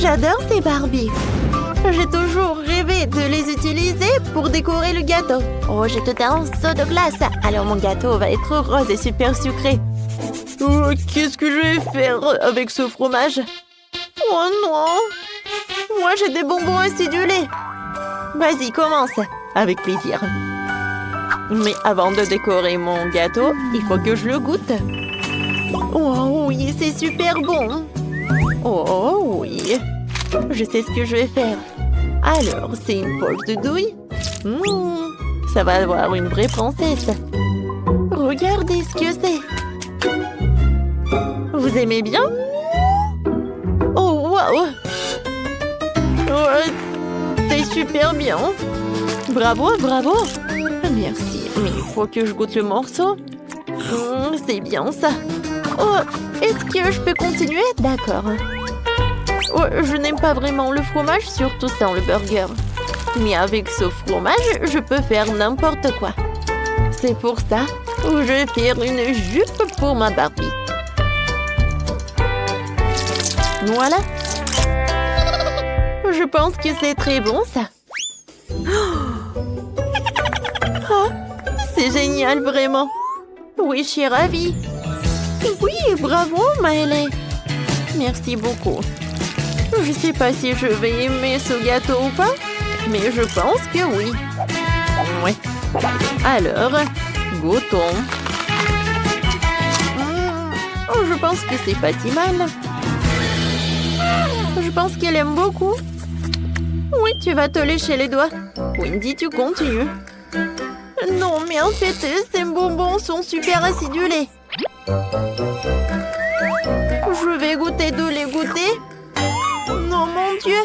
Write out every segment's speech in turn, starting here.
J'adore ces Barbies. J'ai toujours rêvé de les utiliser pour décorer le gâteau. Oh, j'ai tout un seau de glace. Alors mon gâteau va être rose et super sucré. Oh, qu'est-ce que je vais faire avec ce fromage? Oh non! Moi, j'ai des bonbons acidulés. Vas-y, commence. Avec plaisir. Mais avant de décorer mon gâteau, il faut que je le goûte. Oh oui, c'est super bon. Oh oui. Je sais ce que je vais faire. Alors, c'est une poche de douille. Ça va avoir une vraie princesse. Regardez ce que c'est. Vous aimez bien? Oh, waouh! C'est super bien. Bravo, bravo. Merci, mais il faut que je goûte le morceau. C'est bien ça. Oh, est-ce que je peux continuer? D'accord. Oh, je n'aime pas vraiment le fromage, surtout sans le burger. Mais avec ce fromage, je peux faire n'importe quoi. C'est pour ça que je vais faire une jupe pour ma Barbie. Voilà. Je pense que c'est très bon, ça. Oh, c'est génial, vraiment. Oui, je suis ravie. Oui, bravo, Maëlle. Merci beaucoup. Je ne sais pas si je vais aimer ce gâteau ou pas, mais je pense que oui. Ouais. Alors, goûtons. Je pense que c'est pas si mal. Je pense qu'elle aime beaucoup. Oui, tu vas te lécher les doigts. Wendy, tu continues. Non, mais en fait, ces bonbons sont super acidulés. Je vais goûter de les goûter. Non, mon Dieu.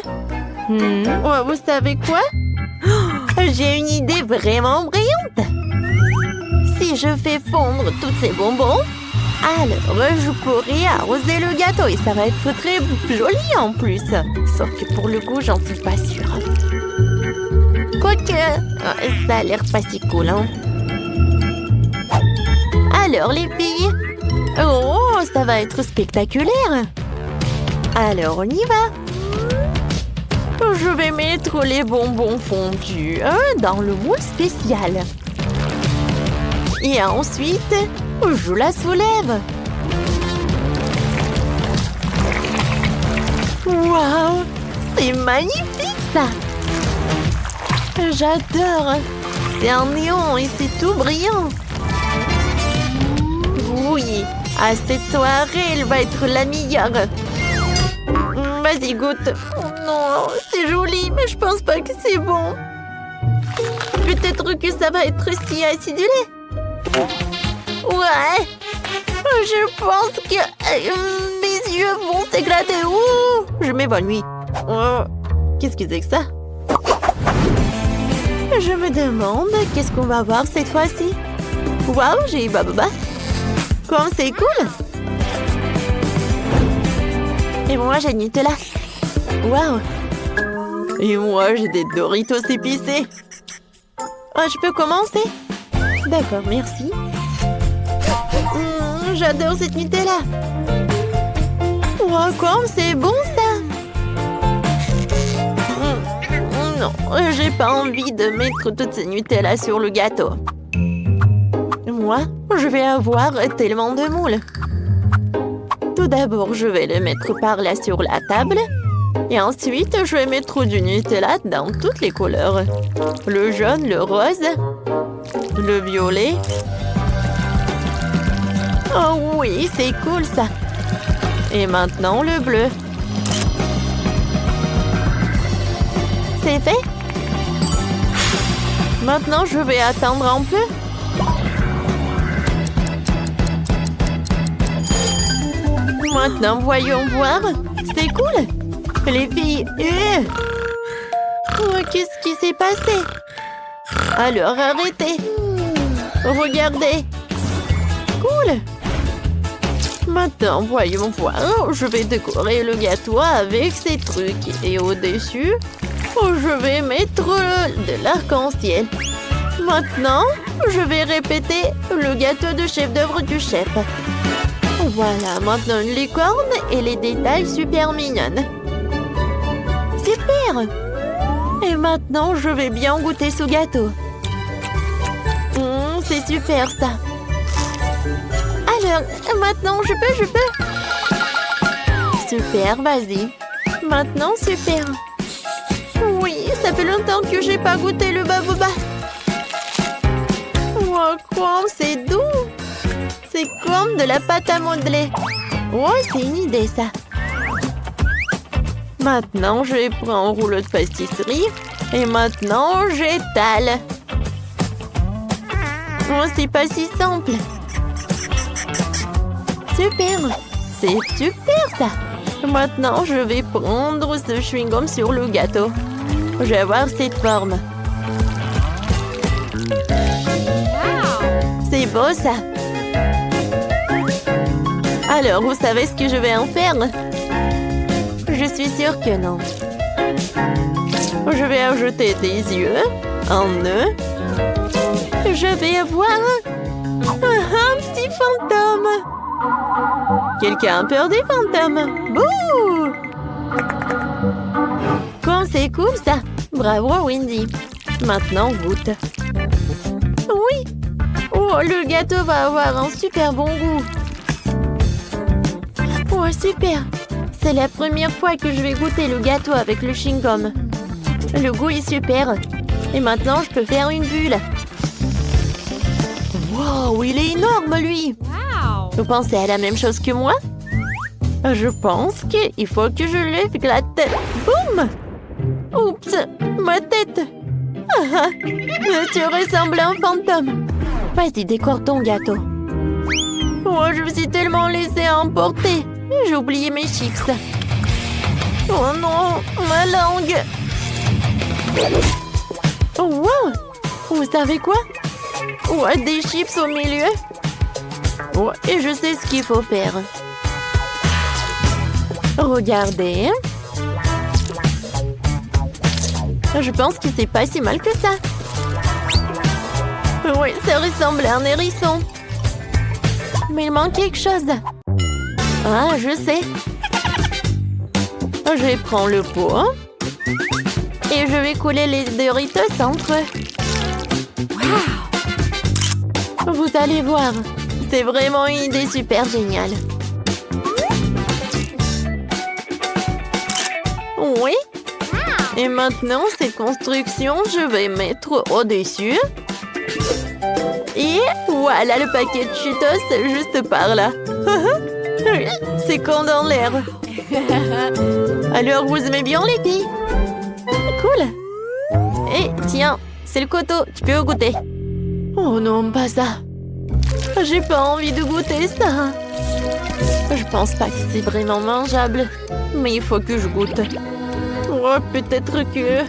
Oh, vous savez quoi? J'ai une idée vraiment brillante. Si je fais fondre tous ces bonbons, alors je pourrai arroser le gâteau et ça va être très joli en plus. Sauf que pour le goût, j'en suis pas sûre. Quoique, ça a l'air pas si cool, hein? Alors les filles, oh, ça va être spectaculaire. Alors on y va. Je vais mettre les bonbons fondus dans le moule spécial. Et ensuite, je la soulève. Waouh, c'est magnifique ça. J'adore. C'est un néon et c'est tout brillant. Oui, à cette soirée, elle va être la meilleure. Vas-y, goûte. Oh non, c'est joli, mais je pense pas que c'est bon. Peut-être que ça va être si acidulé. Ouais. Je pense que mes yeux vont s'éclater. Ouh, je m'évanouis. Qu'est-ce que c'est que ça? Je me demande qu'est-ce qu'on va voir cette fois-ci. Waouh, j'ai eu Bababa. Comme c'est cool. Et moi, j'ai Nutella. Waouh. Et moi, j'ai des Doritos épicés. Oh, je peux commencer? D'accord, merci. J'adore cette Nutella. Wow, comme c'est bon, ça. Non, j'ai pas envie de mettre toutes ces Nutella sur le gâteau. Moi, je vais avoir tellement de moules. Tout d'abord, je vais le mettre par là sur la table. Et ensuite, je vais mettre du Nutella dans toutes les couleurs. Le jaune, le rose, le violet. Oh oui, c'est cool ça. Et maintenant, le bleu. C'est fait? Maintenant, je vais attendre un peu. Maintenant, voyons voir. C'est cool. Les filles... Oh, qu'est-ce qui s'est passé? Alors, arrêtez. Regardez. Cool. Maintenant, voyons voir. Je vais décorer le gâteau avec ces trucs. Et au-dessus, je vais mettre de l'arc-en-ciel. Maintenant, je vais répéter le gâteau de chef-d'œuvre du chef. Voilà, maintenant une licorne et les détails super mignonnes. Super! Et maintenant, je vais bien goûter ce gâteau. C'est super, ça. Alors, maintenant, je peux. Super, vas-y. Maintenant, super. Oui, ça fait longtemps que j'ai pas goûté le baboba. Oh, quoi, c'est doux. C'est comme de la pâte à modeler. Oh, c'est une idée, ça. Maintenant, je prends un rouleau de pâtisserie. Et maintenant, j'étale. Oh, c'est pas si simple. Super. C'est super, ça. Maintenant, je vais prendre ce chewing-gum sur le gâteau. Je vais avoir cette forme. C'est beau, ça. Alors, vous savez ce que je vais en faire? Je suis sûre que non. Je vais ajouter des yeux, un nœud. Je vais avoir un petit fantôme. Quelqu'un a peur des fantômes? Bouh! Comme c'est cool, ça. Bravo, Wendy. Maintenant, goûte. Oui. Oh, le gâteau va avoir un super bon goût. Oh, super. C'est la première fois que je vais goûter le gâteau avec le chewing-gum. Le goût est super. Et maintenant, je peux faire une bulle. Wow, il est énorme, lui. Wow. Vous pensez à la même chose que moi? Je pense qu'il faut que je lève la tête. Boum! Oups, ma tête. Tu ressembles à un fantôme. Vas-y, décore ton gâteau. Oh, je me suis tellement laissée emporter. J'ai oublié mes chips. Oh non, ma langue. Oh, wow! Vous savez quoi? Oh, des chips au milieu. Oh, et je sais ce qu'il faut faire. Regardez. Je pense que c'est pas si mal que ça. Oui, ça ressemble à un hérisson. Mais il manque quelque chose. Ah, je sais. Je prends le pot. Et je vais couler les Doritos entre eux. Wow! Vous allez voir. C'est vraiment une idée super géniale. Oui. Et maintenant, cette construction, je vais mettre au-dessus. Et voilà le paquet de Cheetos juste par là. C'est quand dans l'air. Alors, vous aimez bien les filles? Cool. Et tiens, c'est le coteau, tu peux goûter. Oh non, pas ça. J'ai pas envie de goûter ça. Je pense pas que c'est vraiment mangeable. Mais il faut que je goûte. Oh, peut-être que...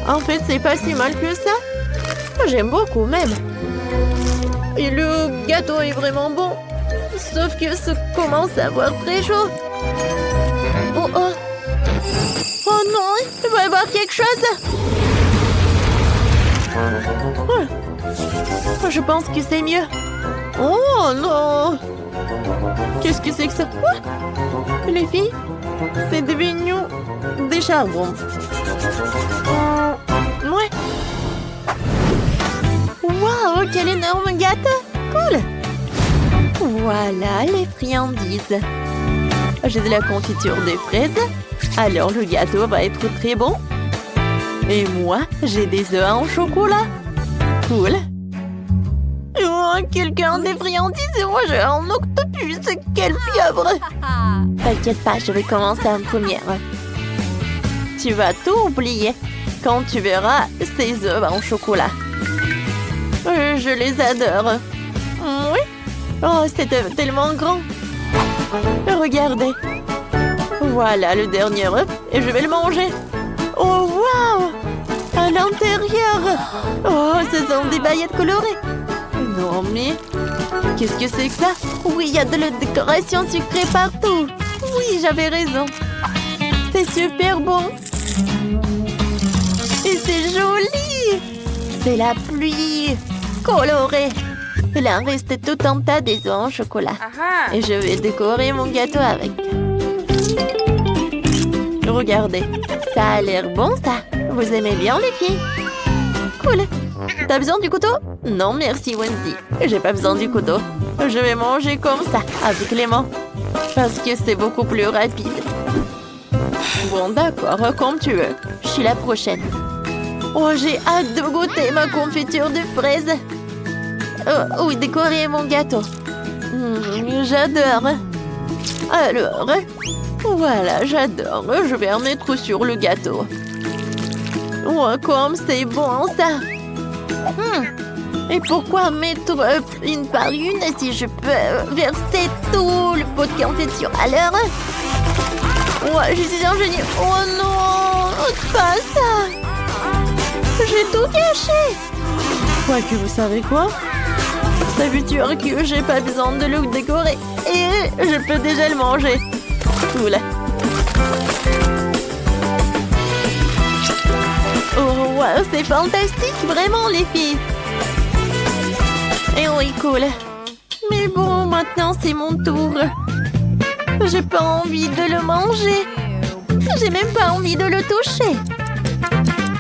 En fait, c'est pas si mal que ça. J'aime beaucoup même. Et le gâteau est vraiment bon. Sauf que ça commence à avoir très chaud. Oh oh. Oh non, il va y avoir quelque chose. Je pense que c'est mieux. Oh non. Qu'est-ce que c'est que ça? Les filles, c'est devenu des charbons. Ouais. Waouh, quel énorme gâteau. Cool. Voilà les friandises. J'ai de la confiture de fraises. Alors le gâteau va être très bon. Et moi, j'ai des œufs en chocolat. Cool. Oh, quelqu'un a des friandises et moi j'ai un octopus. Quelle pieuvre. T'inquiète pas, je vais commencer en première. Tu vas tout oublier quand tu verras ces œufs en chocolat. Je les adore. Oui. Oh, c'est tellement grand. Regardez. Voilà le dernier œuf et je vais le manger. Oh, waouh! À l'intérieur. Oh, ce sont des paillettes colorées. Non, mais... Qu'est-ce que c'est que ça? Oui, il y a de la décoration sucrée partout. Oui, j'avais raison. C'est super bon. Et c'est joli. C'est la pluie colorée. Il en reste tout un tas des œufs en chocolat. Et je vais décorer mon gâteau avec. regardez. Ça a l'air bon, ça. Vous aimez bien, les filles? Cool. T'as besoin du couteau? Non, merci, Wendy. J'ai pas besoin du couteau. Je vais manger comme ça, avec les mains. Parce que c'est beaucoup plus rapide. Bon, d'accord, comme tu veux. Je suis la prochaine. Oh, j'ai hâte de goûter ma confiture de fraises. Oh, oui, décorer mon gâteau. J'adore. Alors, voilà, j'adore. Je vais en mettre sur le gâteau. Oh, comme c'est bon, ça. Et pourquoi mettre une par une si je peux verser tout le pot de confiture à l'heure? Oh, je suis un génie. Oh non, pas ça. J'ai tout gâché. Quoique, vous savez quoi? Ça veut dire que j'ai pas besoin de le décorer. Et je peux déjà le manger. Oula. Oh, wow, c'est fantastique, vraiment, les filles. Et oui, cool. Mais bon, maintenant, c'est mon tour. J'ai pas envie de le manger. J'ai même pas envie de le toucher.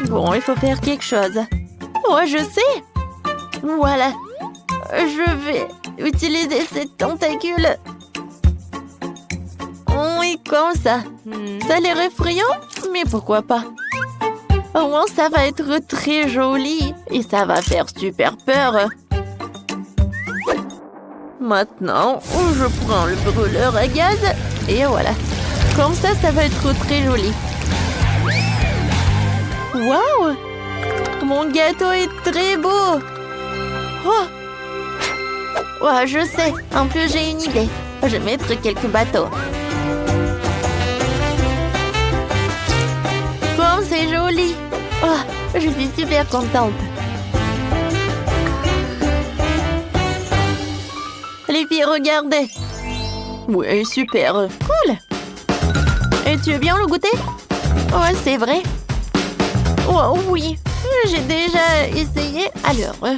Bon, il faut faire quelque chose. Oh, je sais. Voilà. Je vais utiliser cette tentacule. Oui, comme ça. Ça a l'air effrayant, mais pourquoi pas? Au moins, ça va être très joli et ça va faire super peur. Maintenant, je prends le brûleur à gaz et voilà. Comme ça, ça va être très joli. Waouh! Mon gâteau est très beau. Oh! Ouais, je sais. En plus, j'ai une idée. Je vais mettre quelques bateaux. Comme c'est joli. Oh, je suis super contente. Les filles, regardez. Oui, super. Cool. Et tu veux bien le goûter? Oh, c'est vrai. Oh, oui. J'ai déjà essayé. Alors,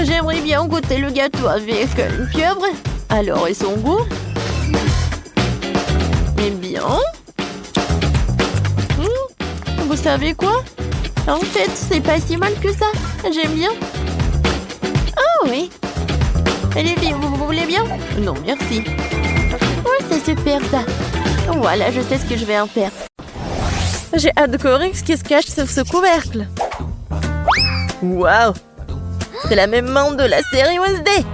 j'aimerais bien goûter le gâteau avec une pieuvre. Alors, et son goût? Eh bien... vous savez quoi? En fait, c'est pas si mal que ça. J'aime bien. Ah oui. Et les filles, vous voulez bien? Non, merci. Oui, c'est super ça. Voilà, je sais ce que je vais en faire. J'ai hâte de décorer ce qui se cache sur ce couvercle. Waouh! C'est la même menthe de la série Wednesday.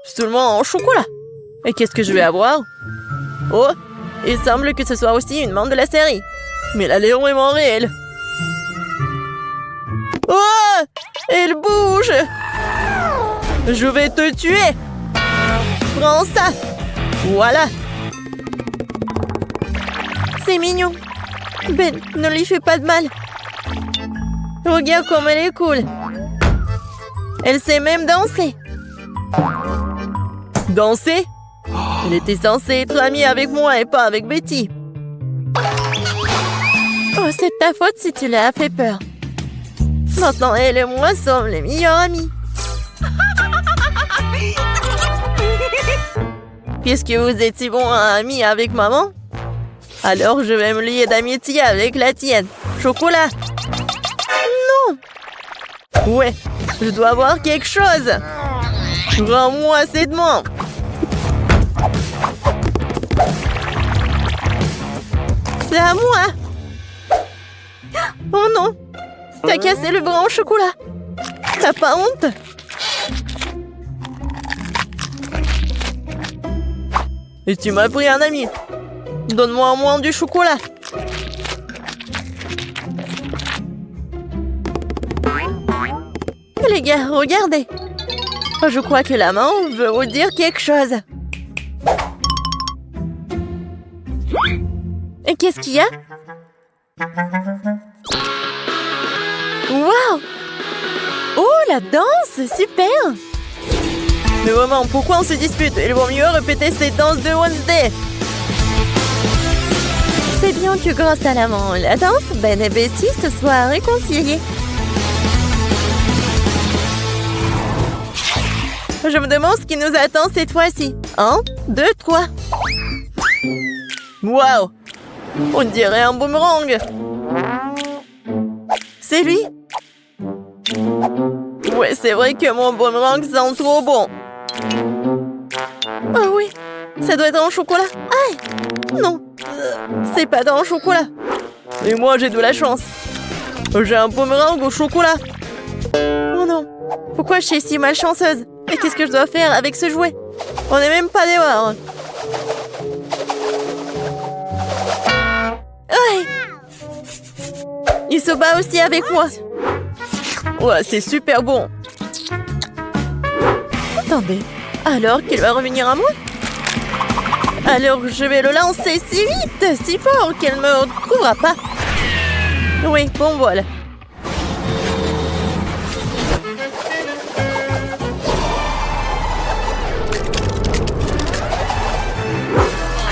Seulement en chocolat. Et qu'est-ce que je vais avoir? Oh, il semble que ce soit aussi une menthe de la série. Mais elle est vraiment réelle. Oh! Elle bouge! Je vais te tuer! Prends ça! Voilà! C'est mignon. Ben, ne lui fais pas de mal. Regarde comme elle est cool. Elle sait même danser. Danser? Elle était censée être amie avec moi et pas avec Betty. Oh, c'est ta faute si tu l'as fait peur. Maintenant, elle et moi sommes les meilleurs amis. Puisque vous êtes si bons amis avec maman, alors je vais me lier d'amitié avec la tienne. Chocolat. Non. Ouais, je dois avoir quelque chose. Rends-moi cette menthe. C'est à moi. Oh non. T'as cassé le bras en chocolat. T'as pas honte? Et tu m'as pris un ami. Donne-moi au moins du chocolat. Les gars, regardez. Je crois que la main veut vous dire quelque chose. Et qu'est-ce qu'il y a? Waouh! Oh, la danse! Super! Mais vraiment, pourquoi on se dispute? Il vaut mieux répéter cette danse de Wednesday. C'est bien que grâce à la danse, Ben et Betty se soient réconciliés. Je me demande ce qui nous attend cette fois-ci. 1, 2, 3. Waouh! On dirait un boomerang. C'est lui? Ouais, c'est vrai que mon boomerang sent trop bon. Ah oui, ça doit être en chocolat. Aïe! Non, c'est pas dans le chocolat. Et moi, j'ai de la chance. J'ai un boomerang au chocolat. Oh non, pourquoi je suis si malchanceuse? Et qu'est-ce que je dois faire avec ce jouet? On n'est même pas dehors. Aïe! Il se bat aussi avec moi. Ouais, c'est super bon. Attendez, alors qu'il va revenir à moi? Alors je vais le lancer si vite, si fort qu'elle ne me retrouvera pas. Oui, bon voilà.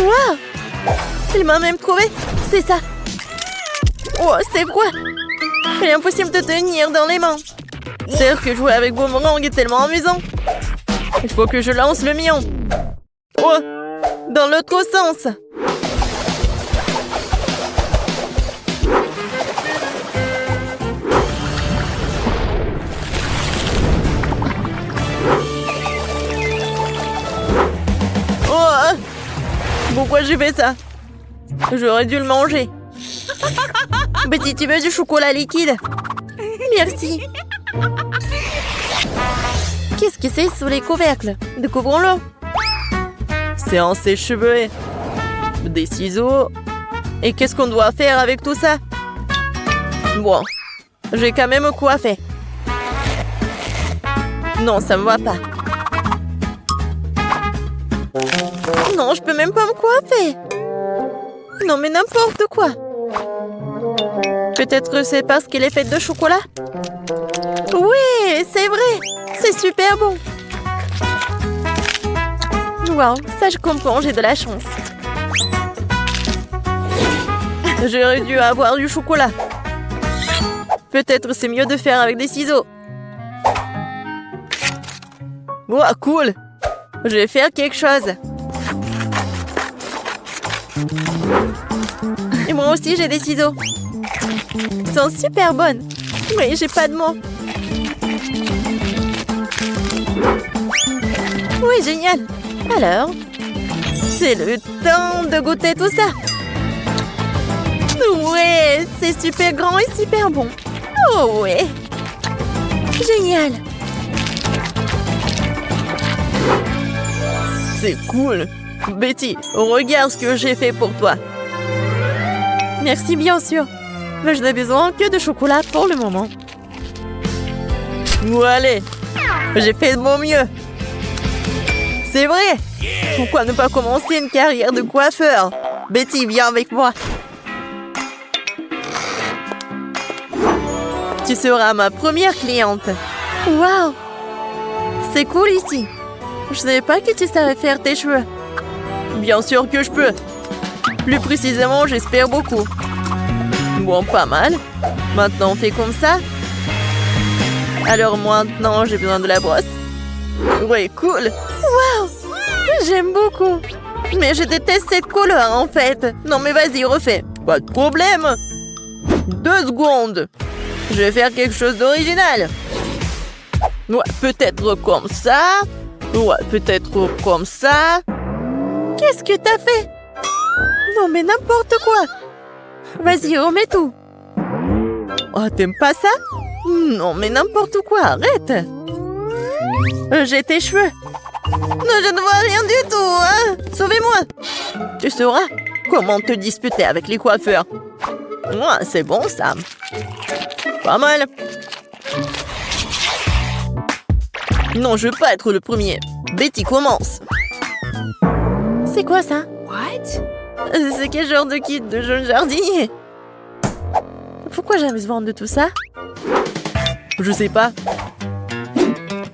Waouh! Il m'a même trouvé. C'est ça. Oh, c'est froid. Il est impossible de tenir dans les mains. C'est sûr que jouer avec boomerang est tellement amusant. Il faut que je lance le mien. Oh! Dans l'autre sens. Oh! Pourquoi j'ai fait ça? J'aurais dû le manger. Betty, tu veux du chocolat liquide? Merci. Qu'est-ce que c'est sous les couvercles? Découvrons-le. C'est un sèche-cheveux. Des ciseaux. Et qu'est-ce qu'on doit faire avec tout ça? Bon, j'ai quand même coiffé. Non, ça me va pas. Non, je peux même pas me coiffer. Non, mais n'importe quoi. Peut-être c'est parce qu'elle est faite de chocolat? Oui, c'est vrai. C'est super bon. Wow, ça je comprends, j'ai de la chance. J'aurais dû avoir du chocolat. Peut-être c'est mieux de faire avec des ciseaux. Wow, cool. Je vais faire quelque chose. Et moi aussi j'ai des ciseaux. Ils sont super bonnes. Mais j'ai pas de mots. Oui, génial. Alors, c'est le temps de goûter tout ça. Ouais, c'est super grand et super bon. Oh ouais. Génial. C'est cool. Betty, regarde ce que j'ai fait pour toi. Merci, bien sûr. Mais je n'ai besoin que de chocolat pour le moment. Bon, allez. J'ai fait de mon mieux. C'est vrai. Pourquoi ne pas commencer une carrière de coiffeur? Betty, viens avec moi. Tu seras ma première cliente. Waouh! C'est cool ici. Je ne savais pas que tu savais faire tes cheveux. Bien sûr que je peux. Plus précisément, j'espère beaucoup. Bon, pas mal. Maintenant, on fait comme ça. Alors maintenant, j'ai besoin de la brosse. Ouais, cool. Waouh! J'aime beaucoup. Mais je déteste cette couleur, en fait. Non, mais vas-y, refais. Pas de problème. 2 secondes. Je vais faire quelque chose d'original. Ouais, peut-être comme ça. Ouais, peut-être comme ça. Qu'est-ce que t'as fait? Non, mais n'importe quoi. Vas-y, remets tout. Oh, t'aimes pas ça? Non, mais n'importe quoi, arrête. J'ai tes cheveux. Non, je ne vois rien du tout, hein. Sauvez-moi. Tu sauras comment te disputer avec les coiffeurs. Ouais, c'est bon, ça. Pas mal. Non, je veux pas être le premier. Betty, commence. C'est quoi ça? What? C'est quel genre de kit de jeune jardinier? Pourquoi j'ai besoin de tout ça? Je sais pas.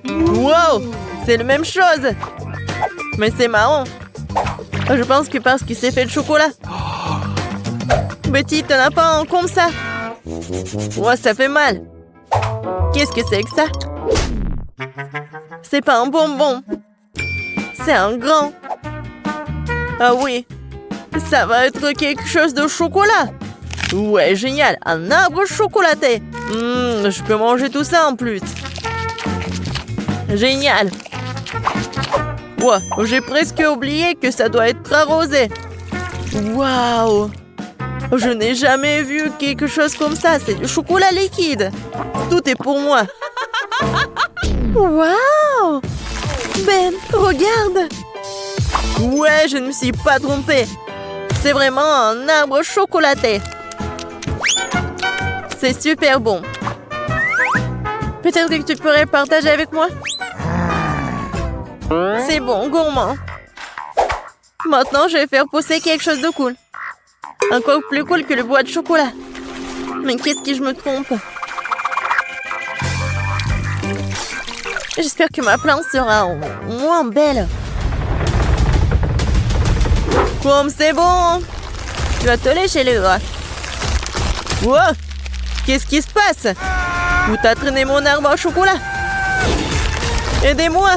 Wow! C'est la même chose! Mais c'est marrant. Je pense que parce qu'il s'est fait le chocolat. Betty, t'en as pas un comme ça? Ouais, ça fait mal. Qu'est-ce que c'est que ça? C'est pas un bonbon. C'est un grand. Ah oui. Ça va être quelque chose de chocolat. Ouais, génial, un arbre chocolaté. Je peux manger tout ça en plus. Génial. Wow, j'ai presque oublié que ça doit être arrosé. Waouh. Je n'ai jamais vu quelque chose comme ça. C'est du chocolat liquide. Tout est pour moi. Waouh. Ben, regarde. Ouais, je ne me suis pas trompée. C'est vraiment un arbre chocolaté. C'est super bon. Peut-être que tu pourrais le partager avec moi? C'est bon, gourmand. Maintenant, je vais faire pousser quelque chose de cool. Encore plus cool que le bois de chocolat. Mais qu'est-ce que je me trompe? J'espère que ma plante sera moins belle. Comme c'est bon! Tu vas te lécher les doigts. Wow! Qu'est-ce qui se passe? Où t'as traîné mon arbre au chocolat? Aidez-moi!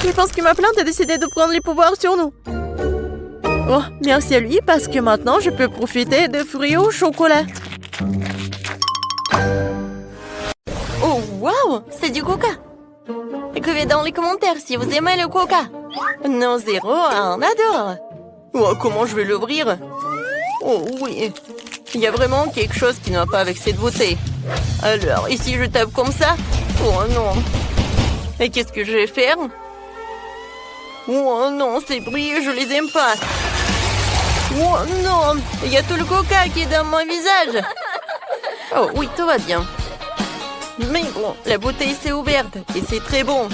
Je pense que ma plante a décidé de prendre les pouvoirs sur nous. Oh, merci à lui parce que maintenant je peux profiter de fruits au chocolat. Oh, wow! C'est du coca! Écrivez dans les commentaires si vous aimez le coca. Non, zéro, on adore. Oh, comment je vais l'ouvrir? Oh oui, il y a vraiment quelque chose qui ne va pas avec cette bouteille. Alors, ici je tape comme ça? Oh non. Et qu'est-ce que je vais faire? Oh non, ces bruits, je les aime pas. Oh non, il y a tout le coca qui est dans mon visage. Oh oui, tout va bien. Mais bon, la bouteille s'est ouverte et c'est très bon.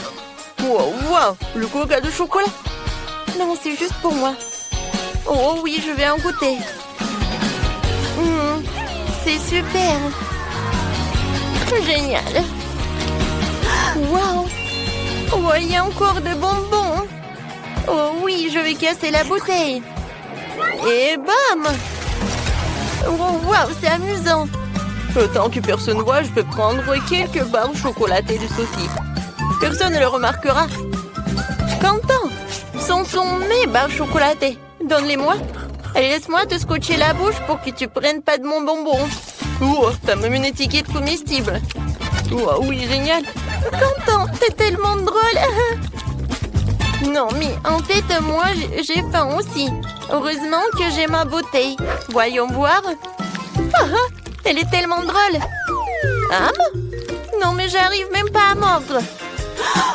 Wow, wow, le coca de chocolat. Non, c'est juste pour moi. Oh oui, je vais en goûter. C'est super. Génial. Wow. Oh, il y a encore de bonbons. Oh oui, je vais casser la bouteille. Et bam. Oh, wow, c'est amusant. Tant que personne ne voit, je peux prendre quelques barres chocolatées de Sophie. Personne ne le remarquera. Quentin, ce sont mes barres chocolatées. Donne-les-moi. Allez, laisse-moi te scotcher la bouche pour que tu prennes pas de mon bonbon. Oh, t'as même une étiquette comestible. Oh, oui, génial. Quentin, t'es tellement drôle. Non, mais en fait, moi, j'ai faim aussi. Heureusement que j'ai ma bouteille. Voyons voir. Elle est tellement drôle. Ah? Non, mais j'arrive même pas à mordre.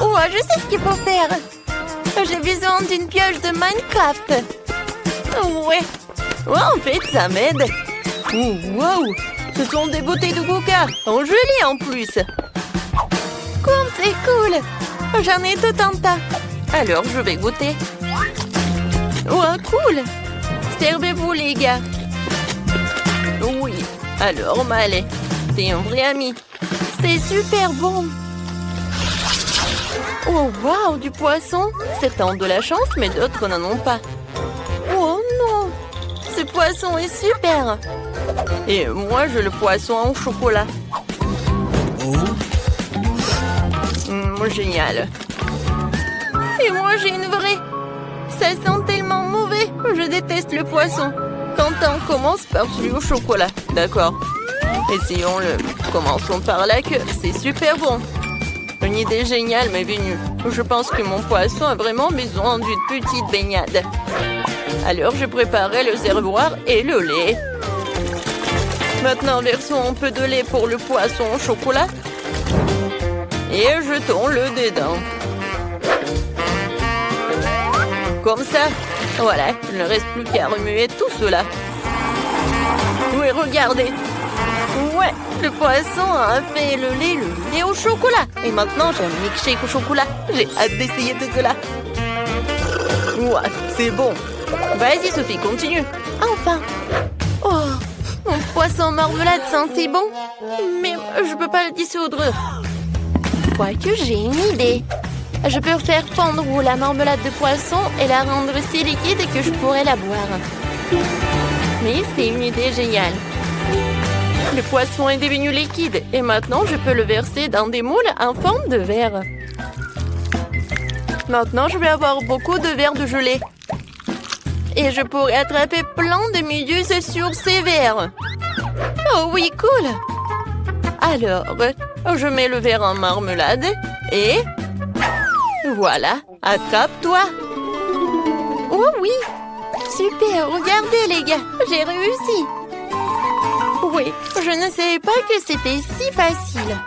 Oh, je sais ce qu'il faut faire. J'ai besoin d'une pioche de Minecraft. Ouais. Oh, en fait, ça m'aide. Oh, wow. Ce sont des bouteilles de coca. En gelée en plus. Comme c'est cool. J'en ai tout un tas. Alors, je vais goûter. Oh, cool. Servez-vous, les gars. Oui. Alors, Malé, t'es un vrai ami. C'est super bon. Oh, wow, du poisson. Certains ont de la chance, mais d'autres n'en ont pas. Oh non, ce poisson est super. Et moi, j'ai le poisson en chocolat. Génial. Et moi, j'ai une vraie. Ça sent tellement mauvais. Je déteste le poisson. Quentin commence par celui au chocolat. D'accord. Essayons-le. Commençons par la queue. C'est super bon. Une idée géniale m'est venue. Je pense que mon poisson a vraiment besoin d'une petite baignade. Alors, je préparais le réservoir et le lait. Maintenant, versons un peu de lait pour le poisson au chocolat. Et jetons-le dedans. Comme ça. Voilà, il ne reste plus qu'à remuer tout cela. Oui, regardez. Ouais, le poisson a fait le lait au chocolat. Et maintenant, j'ai un milkshake au chocolat. J'ai hâte d'essayer tout cela. Ouais, c'est bon. Vas-y, Sophie, continue. Enfin. Oh, mon poisson marmelade sent si bon. Mais je peux pas le dissoudre. Quoique, j'ai une idée. Je peux faire fondre la marmelade de poisson et la rendre si liquide que je pourrais la boire. Mais c'est une idée géniale. Le poisson est devenu liquide et maintenant je peux le verser dans des moules en forme de verre. Maintenant, je vais avoir beaucoup de verres de gelée. Et je pourrais attraper plein de méduses sur ces verres. Oh oui, cool. Alors, je mets le verre en marmelade et... Voilà, attrape-toi. Oh oui, super, regardez les gars, j'ai réussi. Oui, je ne savais pas que c'était si facile.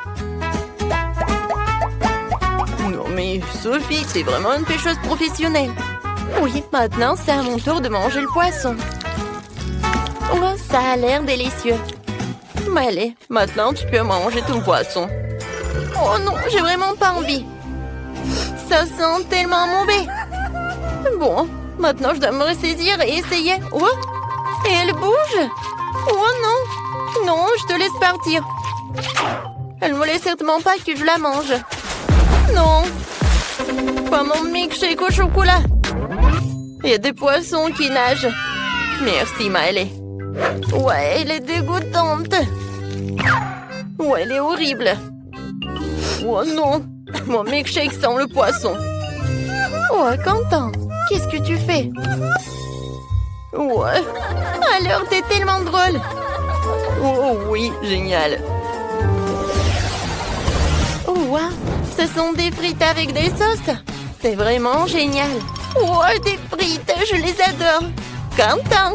Non mais Sophie, t'es vraiment une pêcheuse professionnelle. Oui, maintenant c'est à mon tour de manger le poisson. Oh, ça a l'air délicieux. Mais allez, maintenant tu peux manger ton poisson. Oh non, j'ai vraiment pas envie. Ça sent tellement mauvais. Bon, maintenant je dois me ressaisir et essayer. Oh, et elle bouge. Oh non, non, je te laisse partir. Elle ne voulait certainement pas que je la mange. Non, pas mon milkshake au chocolat. Il y a des poissons qui nagent. Merci, Miley. Ouais, elle est dégoûtante. Ouais, elle est horrible. Oh non, mon milkshake sent le poisson. Oh, Quentin, qu'est-ce que tu fais? Ouais, alors t'es tellement drôle. Oh oui, génial. Oh wow, ce sont des frites avec des sauces. C'est vraiment génial. Oh, des frites, je les adore. Quentin,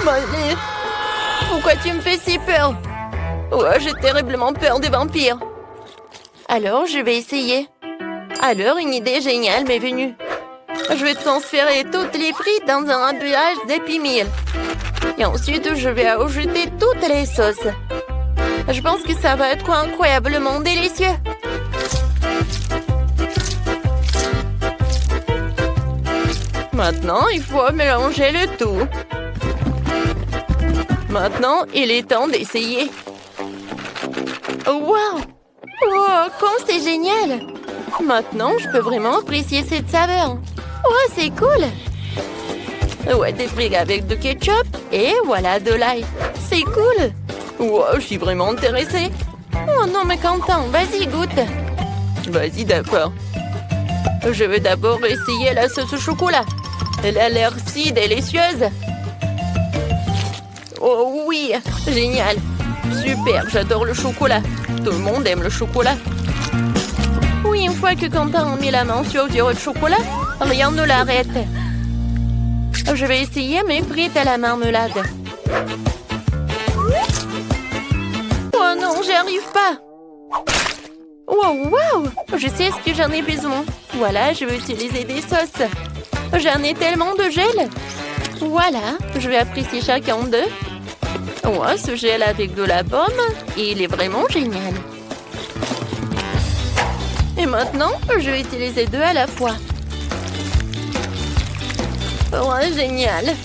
Molly, pourquoi tu me fais si peur? Oh, j'ai terriblement peur des vampires. Alors, je vais essayer. Alors, une idée géniale m'est venue. Je vais transférer toutes les frites dans un emballage d'Happy Meal. Et ensuite, je vais ajouter toutes les sauces. Je pense que ça va être incroyablement délicieux. Maintenant, il faut mélanger le tout. Maintenant, il est temps d'essayer. Wow! Wow, comme c'est génial! Maintenant, je peux vraiment apprécier cette saveur. Oh, c'est cool! Ouais, des frites avec du ketchup et voilà de l'ail. C'est cool! Wow, je suis vraiment intéressée. Oh non, mais Quentin, vas-y, goûte. Vas-y, d'accord. Je vais d'abord essayer la sauce au chocolat. Elle a l'air si délicieuse. Oh oui, génial. Super, j'adore le chocolat. Tout le monde aime le chocolat. Oui, une fois que Quentin a mis la main sur du chocolat, rien ne l'arrête. Je vais essayer mes frites à la marmelade. Oh non, j'y arrive pas. Wow, wow, je sais ce que j'en ai besoin. Voilà, je vais utiliser des sauces. J'en ai tellement de gel. Voilà, je vais apprécier chacun d'eux. Oh, ce gel avec de la pomme, il est vraiment génial. Et maintenant, je vais utiliser deux à la fois. Oh, génial.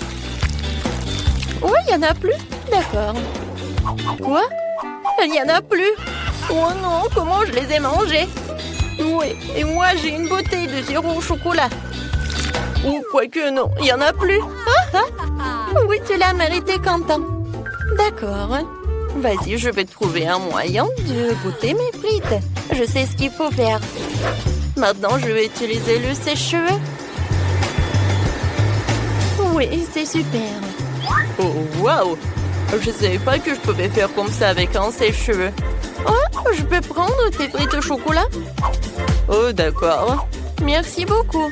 Oh, il n'y en a plus. D'accord. Quoi? Il n'y en a plus. Oh non, comment je les ai mangés? Oui, et moi, j'ai une bouteille de sirop au chocolat. Ou quoique non, il n'y en a plus. Ah, ah. Oui, tu l'as mérité, Quentin. D'accord. Vas-y, je vais trouver un moyen de goûter mes frites. Je sais ce qu'il faut faire. Maintenant, je vais utiliser le sèche-cheveux. Oui, c'est super. Oh, waouh! Je ne savais pas que je pouvais faire comme ça avec un sèche-cheveux. Oh, je peux prendre tes frites au chocolat? Oh, d'accord. Merci beaucoup.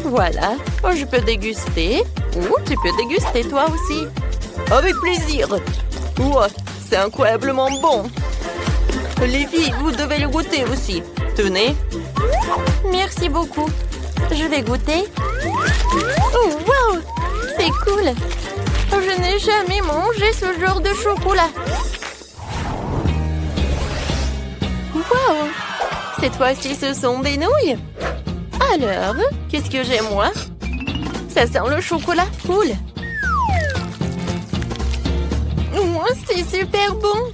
Voilà, je peux déguster. Ou tu peux déguster toi aussi. Avec plaisir. Wow, c'est incroyablement bon. Les filles, vous devez le goûter aussi. Tenez. Merci beaucoup. Je vais goûter. Oh, wow! C'est cool. Je n'ai jamais mangé ce genre de chocolat. Wow! Cette fois-ci, ce sont des nouilles. Alors, qu'est-ce que j'ai, moi? Ça sent le chocolat. Cool. Oh, c'est super bon.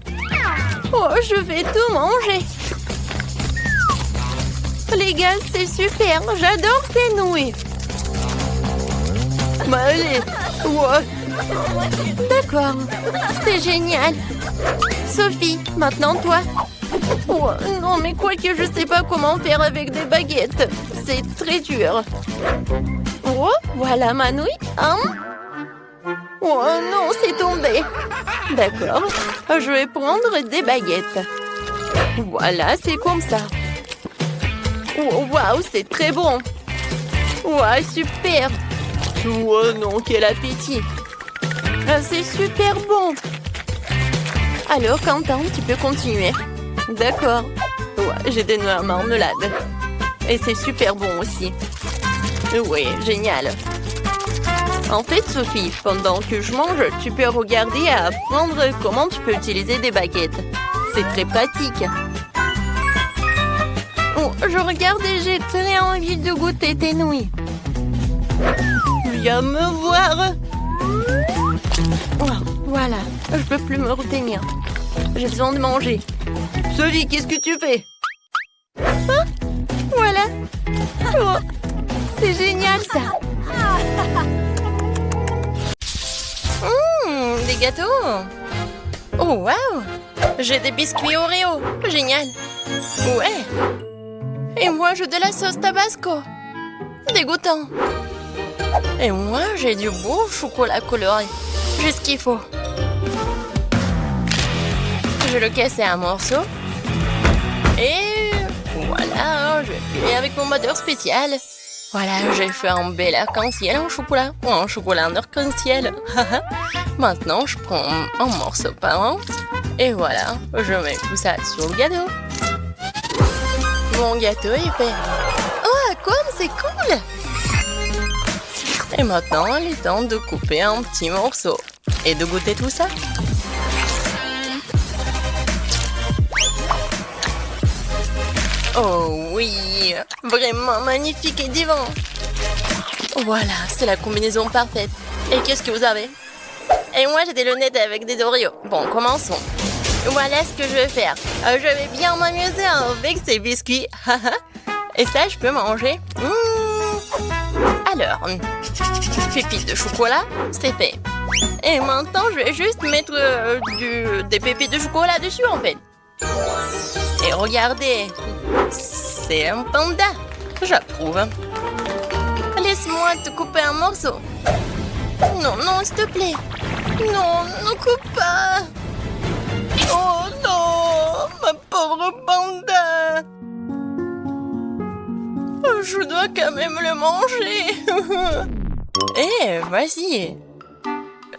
Oh, je vais tout manger. Les gars, c'est super. J'adore ces nouilles. Bah, allez. Ouais. D'accord. C'est génial. Sophie, maintenant toi. Oh, non, mais quoi que je sais pas comment faire avec des baguettes. C'est très dur. Oh, voilà ma nouille. Hein? Oh non, c'est tombé. D'accord, je vais prendre des baguettes. Voilà, c'est comme ça. Oh, waouh, c'est très bon. Waouh, super. Oh non, quel appétit. Ah, c'est super bon. Alors, Quentin, tu peux continuer. D'accord. Ouais, j'ai des noix à marmelade. Et c'est super bon aussi. Oui, génial. En fait, Sophie, pendant que je mange, tu peux regarder et apprendre comment tu peux utiliser des baguettes. C'est très pratique. Oh, je regarde et j'ai très envie de goûter tes nouilles. Viens me voir. Oh, voilà, je peux plus me retenir. J'ai besoin de manger. Sophie, qu'est-ce que tu fais? Ah, voilà. Oh, c'est génial ça. Des gâteaux. Oh, waouh. J'ai des biscuits Oreo. Génial. Ouais. Et moi, j'ai de la sauce Tabasco. Dégoûtant. Et moi, j'ai du beau chocolat coloré. J'ai ce qu'il faut. Je le casse en morceaux. Et voilà, je vais filer avec mon moteur spécial. Voilà, j'ai fait un bel arc-en-ciel en chocolat. Ou un chocolat en arc-en-ciel. Maintenant, je prends un morceau par un. Et voilà, je mets tout ça sur le gâteau. Mon gâteau est fait. Oh, comme c'est cool! Et maintenant, il est temps de couper un petit morceau. Et de goûter tout ça. Oh oui, vraiment magnifique et divin. Voilà, c'est la combinaison parfaite. Et qu'est-ce que vous avez? Et moi, j'ai des lunettes avec des Oreos. Bon, commençons. Voilà ce que je vais faire. Je vais bien m'amuser avec ces biscuits. Et ça, je peux manger. Alors, pépites de chocolat, c'est fait. Et maintenant, je vais juste mettre des pépites de chocolat dessus, en fait. Et regardez, c'est un panda. J'approuve. Laisse-moi te couper un morceau. Non, non, s'il te plaît. Non, ne coupe pas. Oh non, ma pauvre panda. Je dois quand même le manger. Eh, vas-y.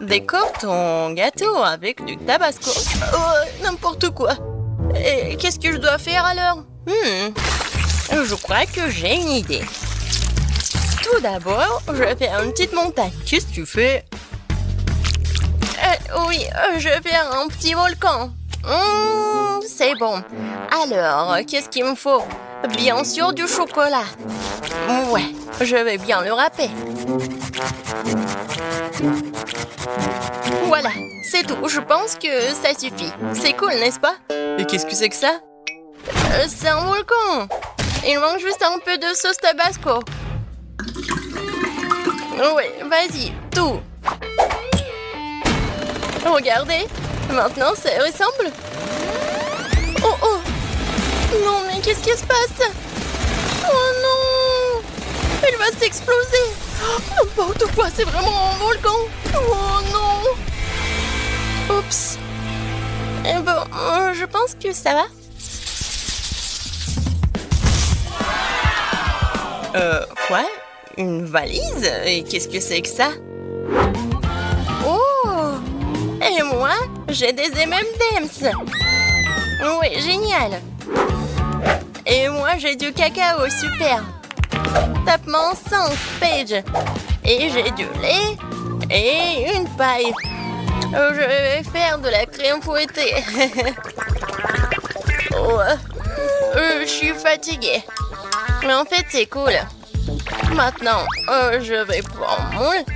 Décore ton gâteau avec du tabasco. Oh, n'importe quoi. Et qu'est-ce que je dois faire alors? Je crois que j'ai une idée. Tout d'abord, je vais faire une petite montagne. Qu'est-ce que tu fais? Oui, je vais faire un petit volcan. C'est bon. Alors, qu'est-ce qu'il me faut? Bien sûr, du chocolat. Ouais, je vais bien le râper. Voilà, c'est tout. Je pense que ça suffit. C'est cool, n'est-ce pas? Et qu'est-ce que c'est que ça? C'est un volcan. Il manque juste un peu de sauce Tabasco. Oui, vas-y, tout. Regardez, maintenant ça ressemble. Oh oh. Non, mais qu'est-ce qui se passe? Oh non. Il va s'exploser. N'importe quoi, c'est vraiment un volcan. Oh non. Oups. Et bon, je pense que ça va. Quoi? Une valise? Et qu'est-ce que c'est que ça? Oh! Et moi, j'ai des M&M's. Oui, génial. Et moi, j'ai du cacao, super. Tapement 5 pages. Et j'ai du lait et une paille. Je vais faire de la crème fouettée. Oh, je suis fatiguée. Mais en fait, c'est cool. Maintenant, je vais prendre mon lait.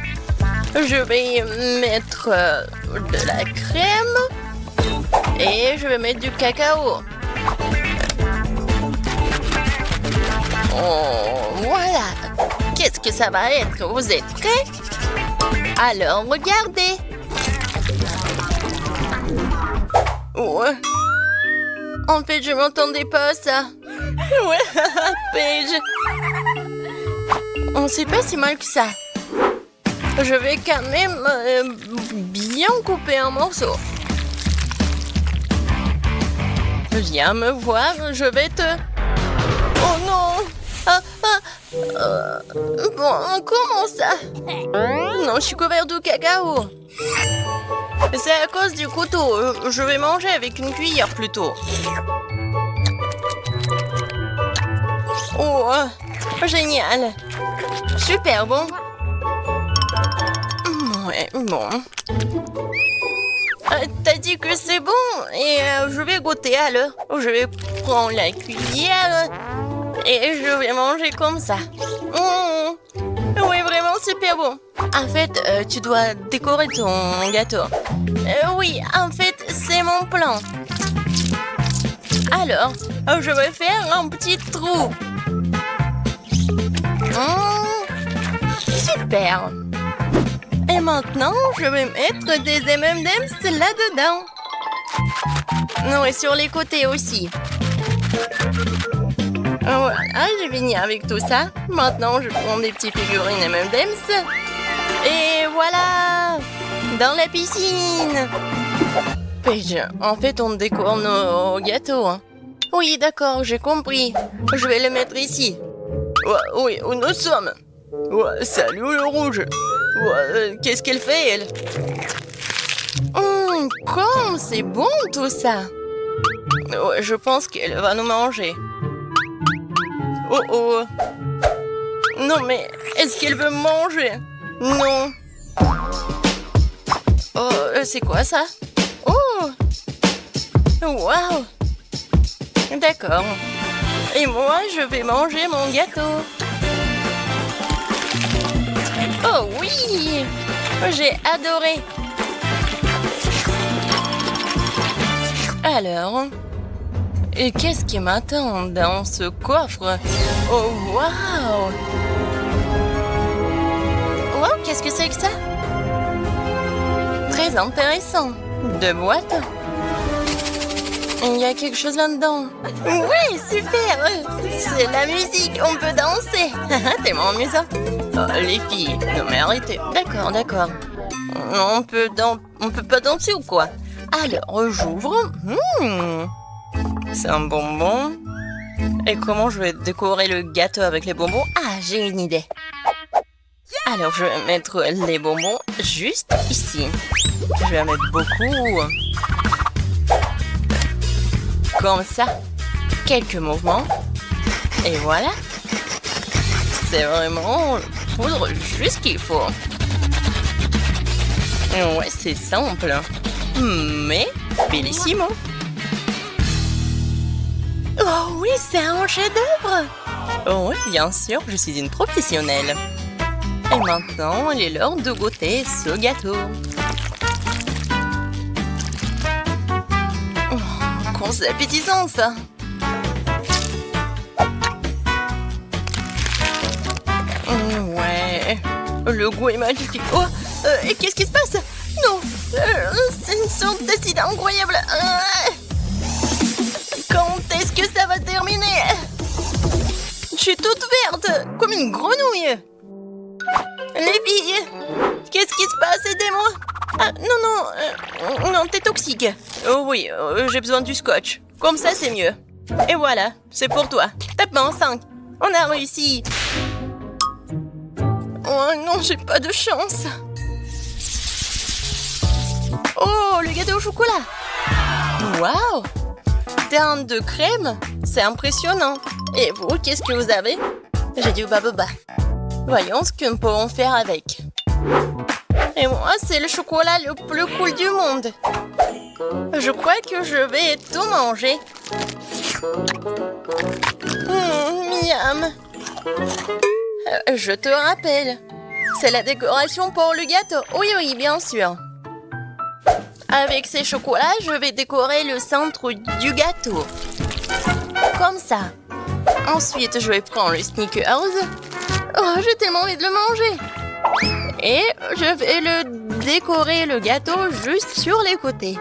Je vais y mettre de la crème. Et je vais mettre du cacao. Oh, voilà. Qu'est-ce que ça va être? Vous êtes prêts? Alors, regardez. Oh. En fait, je m'entendais pas à ça. Ouais, Paige. On sait pas si mal que ça. Je vais quand même bien couper un morceau. Viens me voir, je vais te... Oh non! Bon, comment ça? Non, je suis couvert de cacao. C'est à cause du couteau. Je vais manger avec une cuillère plutôt. Oh, génial. Super bon. Ouais, bon. T'as dit que c'est bon et je vais goûter alors. Je vais prendre la cuillère et je vais manger comme ça. Oui, vraiment super bon. En fait, tu dois décorer ton gâteau. Oui, en fait, c'est mon plan. Alors, je vais faire un petit trou. Super. Et maintenant, je vais mettre des M&M's là-dedans. Non, et sur les côtés aussi. Voilà, j'ai fini avec tout ça. Maintenant, je prends des petites figurines M&M's. Et voilà! Dans la piscine! Paige, en fait, on décore nos gâteaux. Hein. Oui, d'accord, j'ai compris. Je vais le mettre ici. Oui, où nous sommes. Salut le rouge. Qu'est-ce qu'elle fait, elle? Comme c'est bon tout ça. Je pense qu'elle va nous manger. Oh. Non, mais est-ce qu'elle veut manger? Non. Oh, c'est quoi ça? Oh. Waouh. D'accord. Et moi, je vais manger mon gâteau. Oh oui! J'ai adoré! Alors, et qu'est-ce qui m'attend dans ce coffre? Oh waouh! Wow, qu'est-ce que c'est que ça? Très intéressant. Deux boîtes. Il y a quelque chose là-dedans. Oui, super! C'est la musique, on peut danser. Tellement amusant. Les filles, non mais arrêtez. D'accord. On peut pas danser ou quoi? Alors, j'ouvre. C'est un bonbon. Et comment je vais décorer le gâteau avec les bonbons? Ah, j'ai une idée. Alors, je vais mettre les bonbons juste ici. Je vais en mettre beaucoup. Comme ça. Quelques mouvements. Et voilà. C'est vraiment poudre juste qu'il faut. Ouais, c'est simple. Mais bellissimo. Oh oui, c'est un chef-d'œuvre. Oh oui, bien sûr, je suis une professionnelle. Et maintenant, il est l'heure de goûter ce gâteau. Oh, c'est appétissant ça. Ouais, le goût est magnifique. Oh, et qu'est-ce qui se passe? Non, c'est une sorte d'acide incroyable. Quand est-ce que ça va terminer? Je suis toute verte, comme une grenouille. Les filles, qu'est-ce qui se passe? Aidez-moi. Ah, non, t'es toxique. Oh oui, j'ai besoin du scotch. Comme ça, c'est mieux. Et voilà, c'est pour toi. Tape-moi en 5. On a réussi. Oh non, j'ai pas de chance. Oh, le gâteau au chocolat. Waouh! Teinte de crème, c'est impressionnant. Et vous, qu'est-ce que vous avez? J'ai du baboba. Voyons ce que nous pouvons faire avec. Et moi, c'est le chocolat le plus cool du monde. Je crois que je vais tout manger. Miam. Je te rappelle, c'est la décoration pour le gâteau. Oui, bien sûr. Avec ces chocolats, je vais décorer le centre du gâteau. Comme ça. Ensuite, je vais prendre le Snickers. Oh, j'ai tellement envie de le manger. Et je vais décorer le gâteau juste sur les côtés.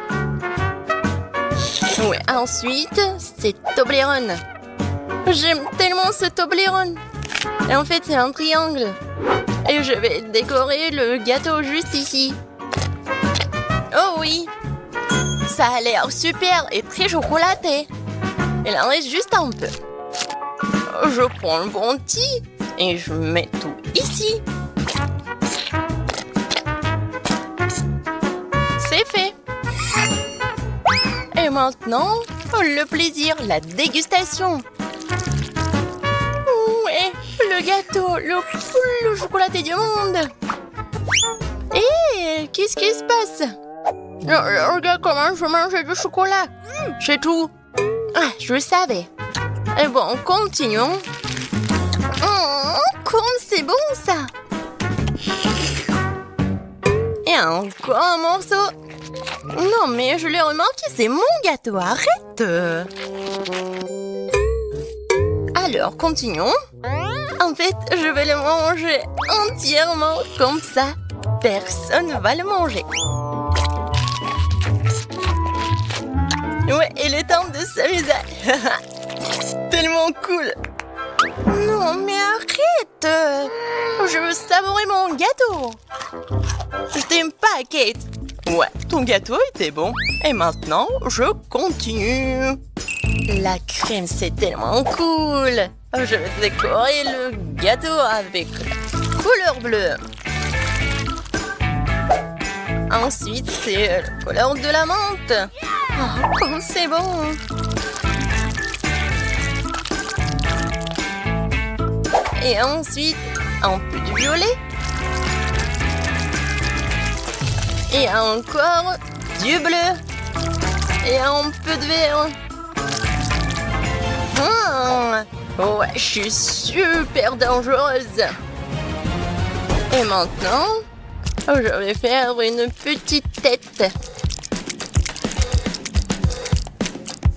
Ouais, ensuite, c'est Toblerone. J'aime tellement ce Toblerone. Et en fait, c'est un triangle. Et je vais décorer le gâteau juste ici. Oh oui! Ça a l'air super et très chocolaté. Il en reste juste un peu. Je prends le bounty et je mets tout ici. C'est fait. Et maintenant, le plaisir, la dégustation. Ouais, le gâteau le plus chocolaté du monde. Et qu'est-ce qui se passe? Regarde comment je mange du chocolat. C'est tout. Ah, je le savais. Et bon, continuons. Comme c'est bon ça. Et encore un morceau. Non, mais je l'ai remarqué, c'est mon gâteau. Arrête. Alors, continuons. En fait, je vais le manger entièrement comme ça. Personne ne va le manger. Ouais, il est temps de s'amuser. Tellement cool. Non, mais arrête. Je veux savourer mon gâteau. Je t'aime pas, Kate. Ouais, ton gâteau était bon. Et maintenant, je continue. La crème, c'est tellement cool. Je vais décorer le gâteau avec couleur bleue. Ensuite, c'est la couleur de la menthe. Oh, comme c'est bon. Et ensuite, un peu de violet. Et encore du bleu. Et un peu de vert. Ouais, je suis super dangereuse. Et maintenant, je vais faire une petite tête.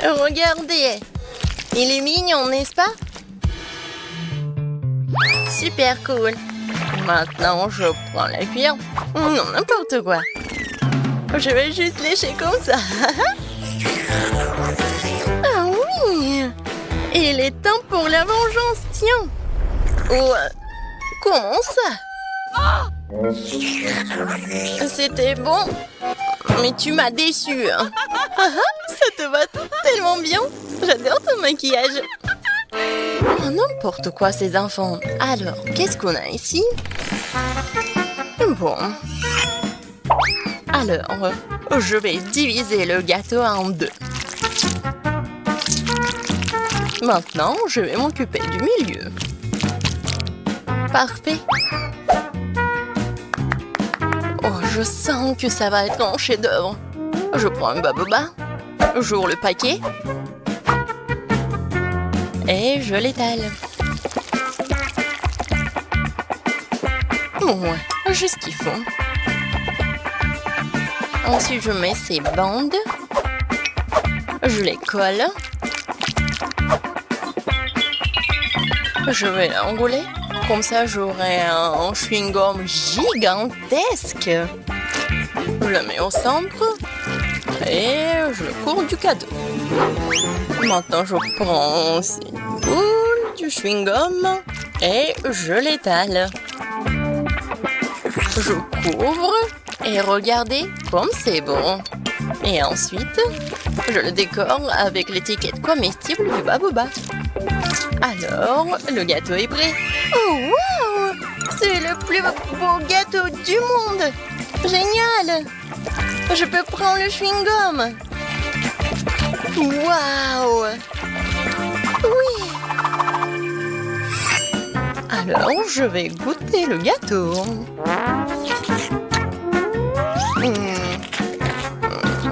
Regardez, il est mignon, n'est-ce pas? Super cool. Maintenant, je prends la cuillère. Non, n'importe quoi. Je vais juste lécher comme ça. Ah oui! Il est temps pour la vengeance, tiens. Oh, comment ça? C'était bon, mais tu m'as déçue. Ça te va tellement bien. J'adore ton maquillage. Oh, n'importe quoi, ces enfants. Alors, qu'est-ce qu'on a ici? Bon. Alors, je vais diviser le gâteau en deux. Maintenant, je vais m'occuper du milieu. Parfait. Oh, je sens que ça va être un chef-d'œuvre. Je prends un baboba, j'ouvre le paquet et je l'étale. Ouais, juste ce qu'il faut. Ensuite, je mets ces bandes. Je les colle. Je vais l'enrouler. Comme ça, j'aurai un chewing-gum gigantesque. Je le mets au centre. Et je le cours du cadeau. Maintenant, je prends aussi une boule du chewing-gum. Et je l'étale. Je couvre. Et regardez comme c'est bon. Et ensuite, je le décore avec l'étiquette comestible du baboba. Alors, le gâteau est prêt. Oh, wow! C'est le plus beau gâteau du monde! Génial! Je peux prendre le chewing-gum. Waouh! Oui! Alors, je vais goûter le gâteau.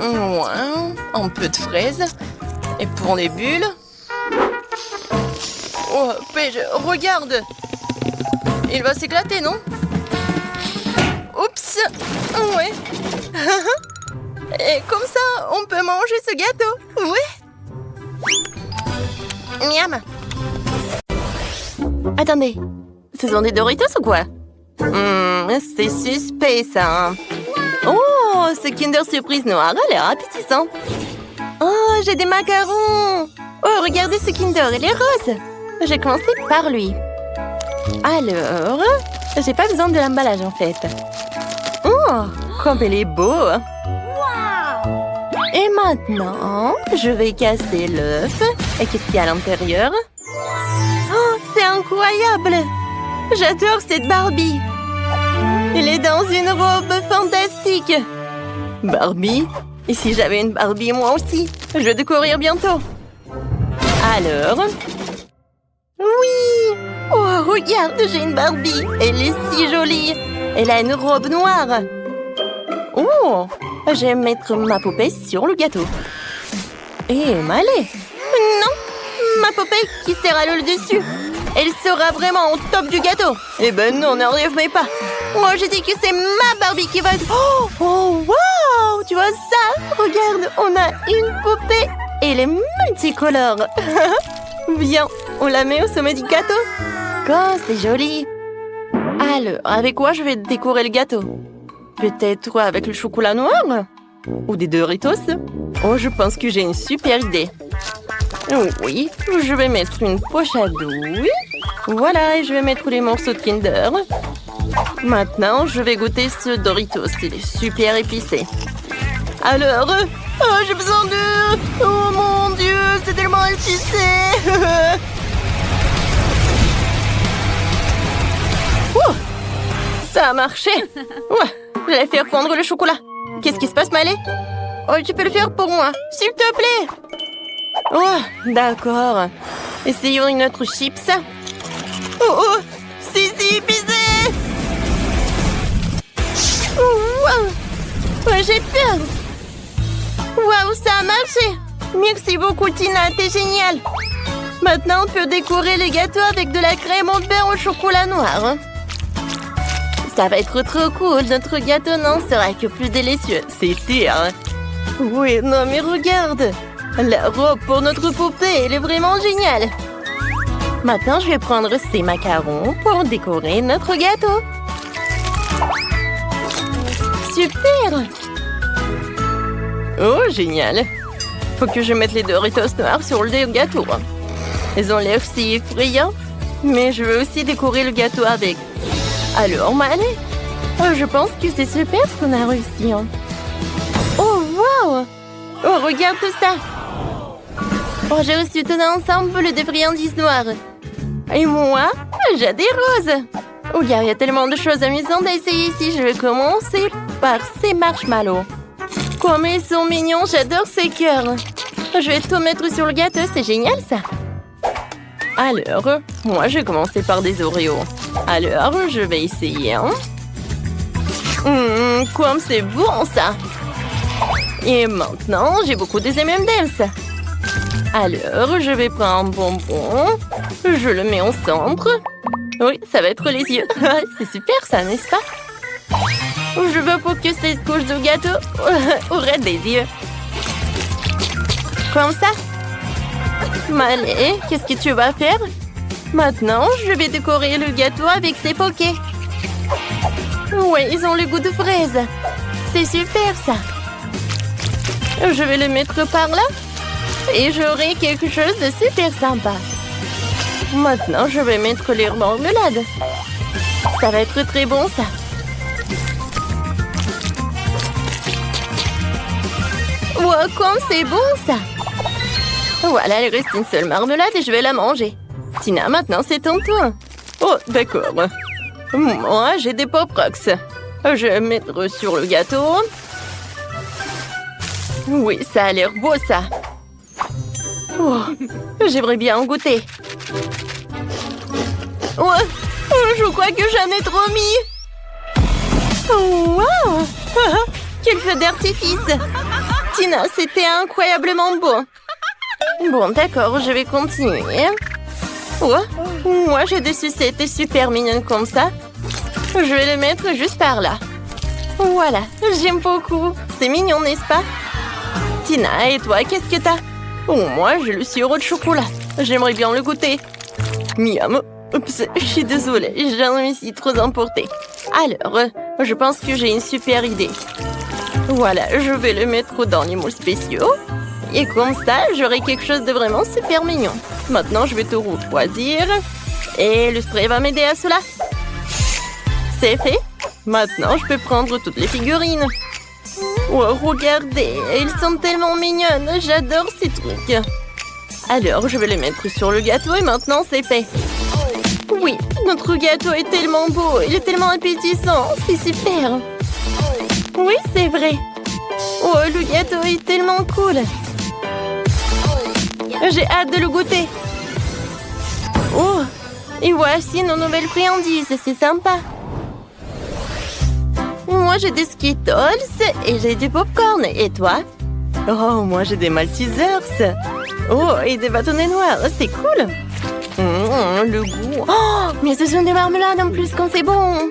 Ouais, un peu de fraises. Et pour les bulles... Oh, Paige, regarde! Il va s'éclater, non? Oups! Ouais! Et comme ça, on peut manger ce gâteau! Ouais! Miam! Attendez! Ce sont des Doritos ou quoi? C'est suspect, ça! Oh! Ce Kinder Surprise noir a l'air appétissant! Oh, j'ai des macarons! Oh, regardez ce Kinder, il est rose! J'ai commencé par lui. Alors, j'ai pas besoin de l'emballage en fait. Oh, comme il est beau! Et maintenant, je vais casser l'œuf. Et qu'est-ce qu'il y a à l'intérieur? Oh, c'est incroyable! J'adore cette Barbie! Elle est dans une robe fantastique! Barbie? Et si j'avais une Barbie moi aussi? Je vais découvrir bientôt. Alors? Oui! Oh, regarde, j'ai une Barbie! Elle est si jolie! Elle a une robe noire! Oh! Je vais mettre ma poupée sur le gâteau. Et m'aller! Non! Ma poupée qui sera le dessus! Elle sera vraiment au top du gâteau! Eh ben non, n'arrive mais pas! Oh, je dis que c'est ma Barbie qui va... Oh, oh, wow! Tu vois ça? Regarde, on a une poupée! Et elle est multicolore! Viens, on la met au sommet du gâteau! Oh, c'est joli! Alors, avec quoi je vais décorer le gâteau? Peut-être avec le chocolat noir? Ou des Doritos? Oh, je pense que j'ai une super idée. Oui, je vais mettre une poche à douille. Voilà, et je vais mettre les morceaux de Kinder. Maintenant, je vais goûter ce Doritos. Il est super épicé. Alors, oh, j'ai besoin de... Oh mon Dieu, c'est tellement épicé. Ça a marché. Ouais, je vais faire fondre le chocolat. Qu'est-ce qui se passe, Malé? Oh, tu peux le faire pour moi, s'il te plaît. Oh, d'accord. Essayons une autre chips. Oh, oh, c'est si épicé. Wow. Ouais, j'ai peur. Waouh, ça a marché. Merci beaucoup, Tina, t'es géniale. Maintenant, on peut décorer les gâteaux avec de la crème au beurre au chocolat noir. Ça va être trop cool. Notre gâteau n'en sera que plus délicieux, c'est sûr. Oui, non mais regarde. La robe pour notre poupée, elle est vraiment géniale. Maintenant, je vais prendre ces macarons pour décorer notre gâteau. Super! Oh, génial! Faut que je mette les Doritos noirs sur le gâteau. Ils ont l'air si effrayants. Mais je veux aussi décorer le gâteau avec. Alors, Malé, oh, je pense que c'est super ce qu'on a réussi. Oh, wow! Oh, regarde tout ça! Oh, j'ai reçu tout ensemble de friandises noires. Et moi, j'ai des roses. Oh, il y a tellement de choses amusantes à essayer ici. Je vais commencer par ces marshmallows. Comme ils sont mignons, j'adore ces cœurs. Je vais tout mettre sur le gâteau, c'est génial ça. Alors, moi je vais commencer par des Oreos. Alors, je vais essayer. Comme c'est bon ça. Et maintenant, j'ai beaucoup des M&M's. Alors, je vais prendre un bonbon. Je le mets au centre. Oui, ça va être les yeux. C'est super ça, n'est-ce pas? Je veux pour que cette couche de gâteau aurait des yeux. Comme ça. Malé, qu'est-ce que tu vas faire? Maintenant, je vais décorer le gâteau avec ces pokés. Oui, ils ont le goût de fraise. C'est super ça. Je vais le mettre par là. Et j'aurai quelque chose de super sympa. Maintenant, je vais mettre les marmelades. Ça va être très bon, ça. Wow, comme c'est bon, ça. Voilà, il reste une seule marmelade et je vais la manger. Tina, maintenant, c'est ton tour. Oh, d'accord. Moi, j'ai des Pop Rocks. Je vais mettre sur le gâteau. Oui, ça a l'air beau, ça. Oh, j'aimerais bien en goûter. Oh, je crois que j'en ai trop mis. Oh, wow! Quel feu d'artifice! Tina, c'était incroyablement beau. Bon, d'accord, je vais continuer. Oh, moi, j'ai des sucettes super mignonnes comme ça. Je vais les mettre juste par là. Voilà, j'aime beaucoup. C'est mignon, n'est-ce pas? Tina, et toi, qu'est-ce que t'as? Oh, moi, j'ai le sirop de chocolat. J'aimerais bien le goûter. Miam. Oups, je suis désolée, j'en me suis trop emportée. Alors, je pense que j'ai une super idée. Voilà, je vais le mettre dans les moules spéciaux. Et comme ça, j'aurai quelque chose de vraiment super mignon. Maintenant, je vais tout refroidir. Et le spray va m'aider à cela. C'est fait. Maintenant, je peux prendre toutes les figurines. Oh, regardez, elles sont tellement mignonnes. J'adore ces trucs. Alors, je vais les mettre sur le gâteau et maintenant, c'est fait. Oui, notre gâteau est tellement beau. Il est tellement appétissant. C'est super. Oui, c'est vrai. Oh, le gâteau est tellement cool. J'ai hâte de le goûter. Oh, et voici nos nouvelles friandises. C'est sympa. Moi, j'ai des Skittles et j'ai du popcorn. Et toi? Oh, moi, j'ai des Maltesers. Oh, et des bâtonnets noirs. C'est cool. Le goût. Oh, mais ce sont des marmelades en plus quand c'est bon.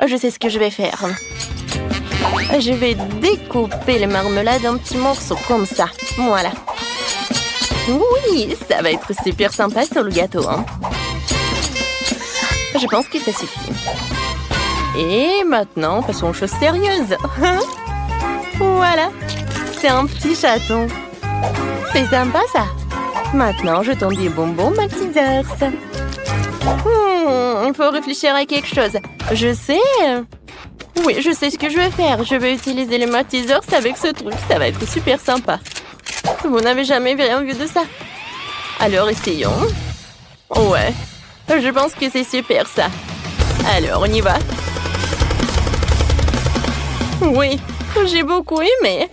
Je sais ce que je vais faire. Je vais découper les marmelades en petits morceaux comme ça. Voilà. Oui, ça va être super sympa sur le gâteau. Hein. Je pense que ça suffit. Et maintenant, passons aux choses sérieuses. Voilà, c'est un petit chaton. C'est sympa ça. Maintenant, je tends des bonbons Maltesers. Il faut réfléchir à quelque chose. Je sais. Oui, je sais ce que je vais faire. Je vais utiliser les Maltesers avec ce truc. Ça va être super sympa. Vous n'avez jamais rien vu de ça. Alors, essayons. Ouais, je pense que c'est super ça. Alors, on y va. Oui, j'ai beaucoup aimé.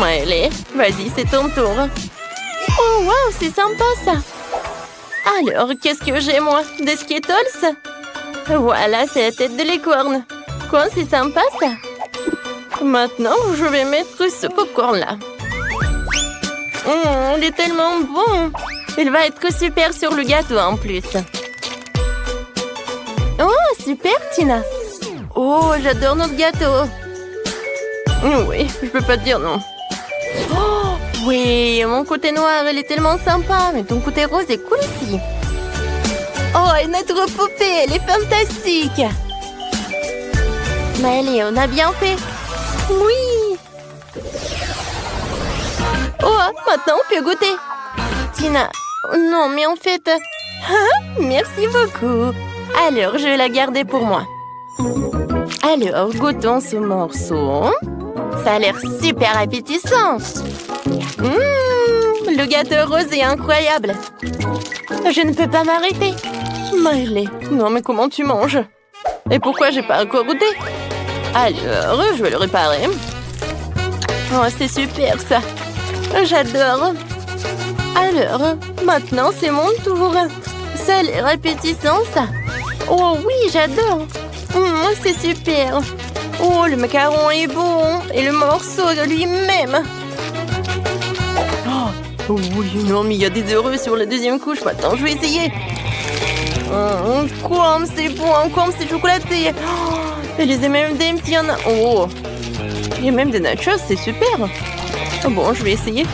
Allez, vas-y, c'est ton tour. Oh, wow, c'est sympa ça. Alors, qu'est-ce que j'ai, moi? Des Skittles? Voilà, c'est la tête de licorne. Quoi, c'est sympa ça? Maintenant, je vais mettre ce popcorn-là. Il est tellement bon. Il va être super sur le gâteau en plus. Oh, super, Tina. Oh, j'adore notre gâteau. Oui, je peux pas te dire non. Oh, oui, mon côté noir, il est tellement sympa. Mais ton côté rose est cool aussi. Oh, et notre poupée, elle est fantastique. Mais allez, on a bien fait. Oui. Oh, maintenant on peut goûter. Tina, non, mais en fait... merci beaucoup. Alors, je vais la garder pour moi. Alors, goûtons ce morceau. Ça a l'air super appétissant. Le gâteau rose est incroyable. Je ne peux pas m'arrêter. Miley, non mais comment tu manges? Et pourquoi j'ai pas encore goûté? Alors, je vais le réparer. Oh, c'est super ça. J'adore. Alors, maintenant c'est mon tour. Ça a l'air appétissant ça. Oh oui, j'adore. C'est super. Oh, le macaron est bon. Et le morceau de lui-même. Oh oui, non, mais il y a des heureux sur la deuxième couche. Maintenant, je vais essayer. Comme c'est bon, comme c'est chocolaté. Et les M&M's, il y en a. Oh, il y a même des nachos, c'est super. Bon, je vais essayer.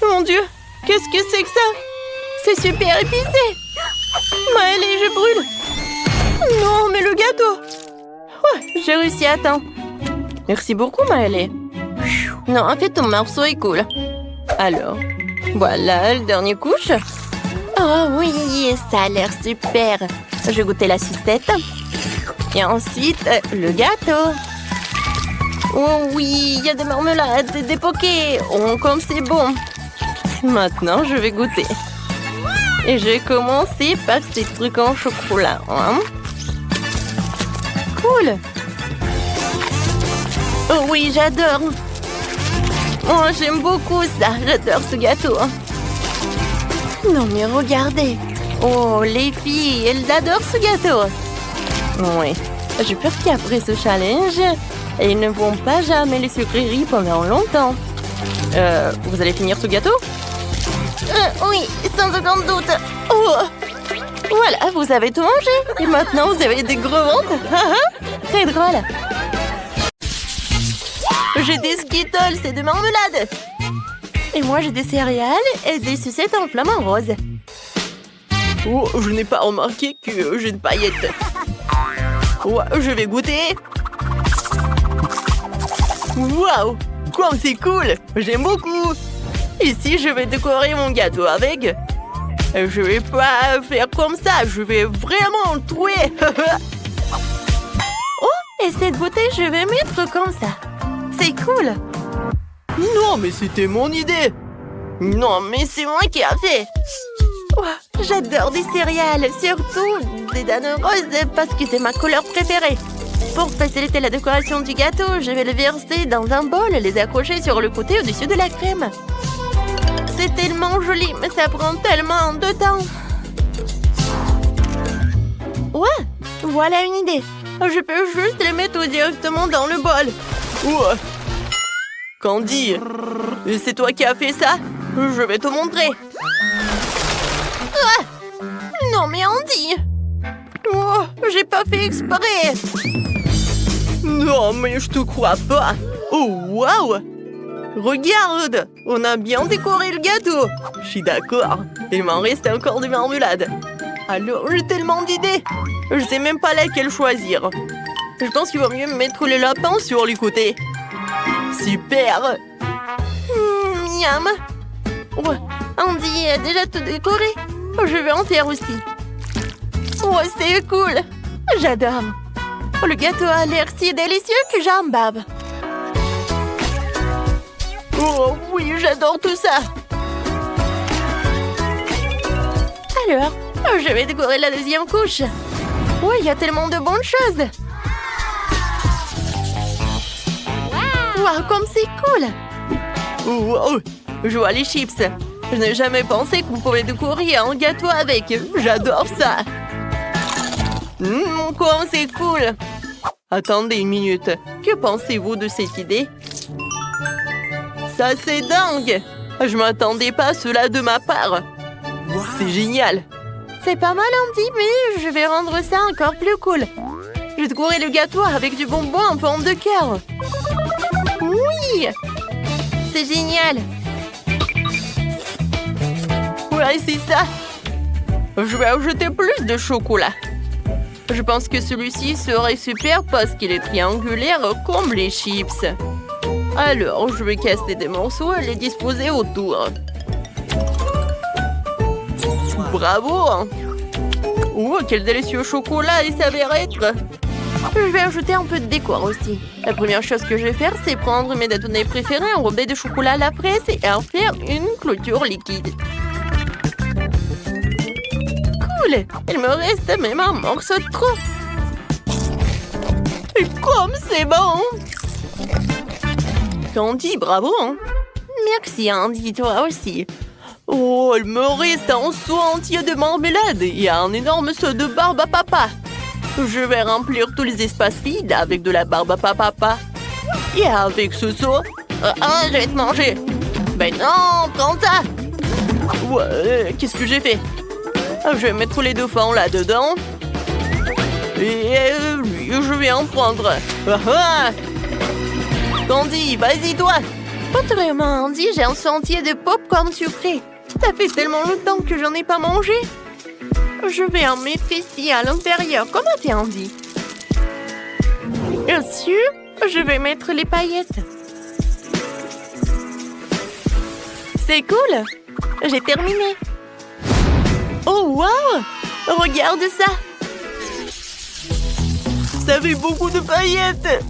Mon Dieu, qu'est-ce que c'est que ça? C'est super épicé. Mais allez, je brûle. Non, mais le gâteau. Ouais, j'ai réussi à temps. Merci beaucoup, Maëlé. Non, en fait, ton morceau est cool. Alors, voilà, le dernier couche. Oh oui, ça a l'air super. Je vais goûter la sucette. Et ensuite, le gâteau. Oh oui, il y a des marmelades, des pokés. Oh, comme c'est bon. Maintenant, je vais goûter. Et je vais commencer par ces trucs en chocolat. Hein? Cool. Oh oui, j'adore. Oh, j'aime beaucoup ça. J'adore ce gâteau. Non, mais regardez. Oh, les filles, elles adorent ce gâteau. Oui. J'ai peur qu'après ce challenge, elles ne vont pas jamais les sucreries pendant longtemps. Vous allez finir ce gâteau? Oui, sans aucun doute. Oh. Voilà, vous avez tout mangé. Et maintenant, vous avez des gros ventres. Très drôle. J'ai des Skittles et des marmelades. Et moi, j'ai des céréales et des sucettes en flamant rose. Oh, je n'ai pas remarqué que j'ai une paillette. Oh, je vais goûter. Waouh, Quoi, c'est cool! J'aime beaucoup! Et si je vais décorer mon gâteau avec? Je vais pas faire comme ça, je vais vraiment le trouer! Oh, et cette bouteille, je vais mettre comme ça. C'est cool! Non, mais c'était mon idée! Non, mais c'est moi qui a fait! Oh, j'adore des céréales, surtout des dattes roses parce que c'est ma couleur préférée. Pour faciliter la décoration du gâteau, je vais le verser dans un bol et les accrocher sur le côté au-dessus de la crème. C'est tellement joli, mais ça prend tellement de temps. Ouais, voilà une idée. Je peux juste les mettre directement dans le bol. Ouais. Candy, c'est toi qui as fait ça? Je vais te montrer. Ah! Non mais Andy! Oh, j'ai pas fait exprès! Non mais je te crois pas! Oh waouh! Regarde! On a bien décoré le gâteau! Je suis d'accord, il m'en reste encore de marmelade. Alors j'ai tellement d'idées! Je sais même pas laquelle choisir. Je pense qu'il vaut mieux mettre le lapin sur les côtés. Super! Miam! Oh, Andy a déjà tout décoré. Je vais en faire aussi. Oh, c'est cool. J'adore. Oh, le gâteau a l'air si délicieux que j'en bave. Oh oui, j'adore tout ça. Alors, je vais décorer la deuxième couche. Oh, il y a tellement de bonnes choses. Wow, comme c'est cool. Wow, je vois les chips. Je n'ai jamais pensé que vous pouvez décorer un gâteau avec. J'adore ça. Comme c'est cool. Attendez une minute. Que pensez-vous de cette idée? Ça, c'est dingue. Je m'attendais pas à cela de ma part. C'est génial. C'est pas mal, Andy, mais je vais rendre ça encore plus cool. Je vais décorer le gâteau avec du bonbon en forme de cœur. Oui! C'est génial. Ouais, c'est ça. Je vais ajouter plus de chocolat. Je pense que celui-ci serait super parce qu'il est triangulaire comme les chips. Alors, je vais casser des morceaux et les disposer autour. Bravo! Oh, quel délicieux chocolat il s'avère être! Je vais ajouter un peu de décor aussi. La première chose que je vais faire, c'est prendre mes détonés préférés enrobés de chocolat à la fraise et en faire une clôture liquide. Cool! Il me reste même un morceau de trop. Et comme c'est bon! Candy, bravo! Hein? Merci Andy, toi aussi. Oh, il me reste un seau entier de marmelade et un énorme seau de barbe à papa. Je vais remplir tous les espaces vides avec de la barbe à papa. Et avec ce seau... je vais te manger. Ben non, prends ça. Ouais, qu'est-ce que j'ai fait? Je vais mettre les dauphins là-dedans. Et lui, je vais en prendre. Candy, vas-y toi. Autrement, Andy, j'ai un seau entier de pop-corn sucré. Ça fait tellement longtemps que j'en ai pas mangé. Je vais en mettre ici à l'intérieur. Comment t'es, Andy? Bien sûr, je vais mettre les paillettes. C'est cool. J'ai terminé. Oh, wow! Regarde ça. Ça fait beaucoup de paillettes.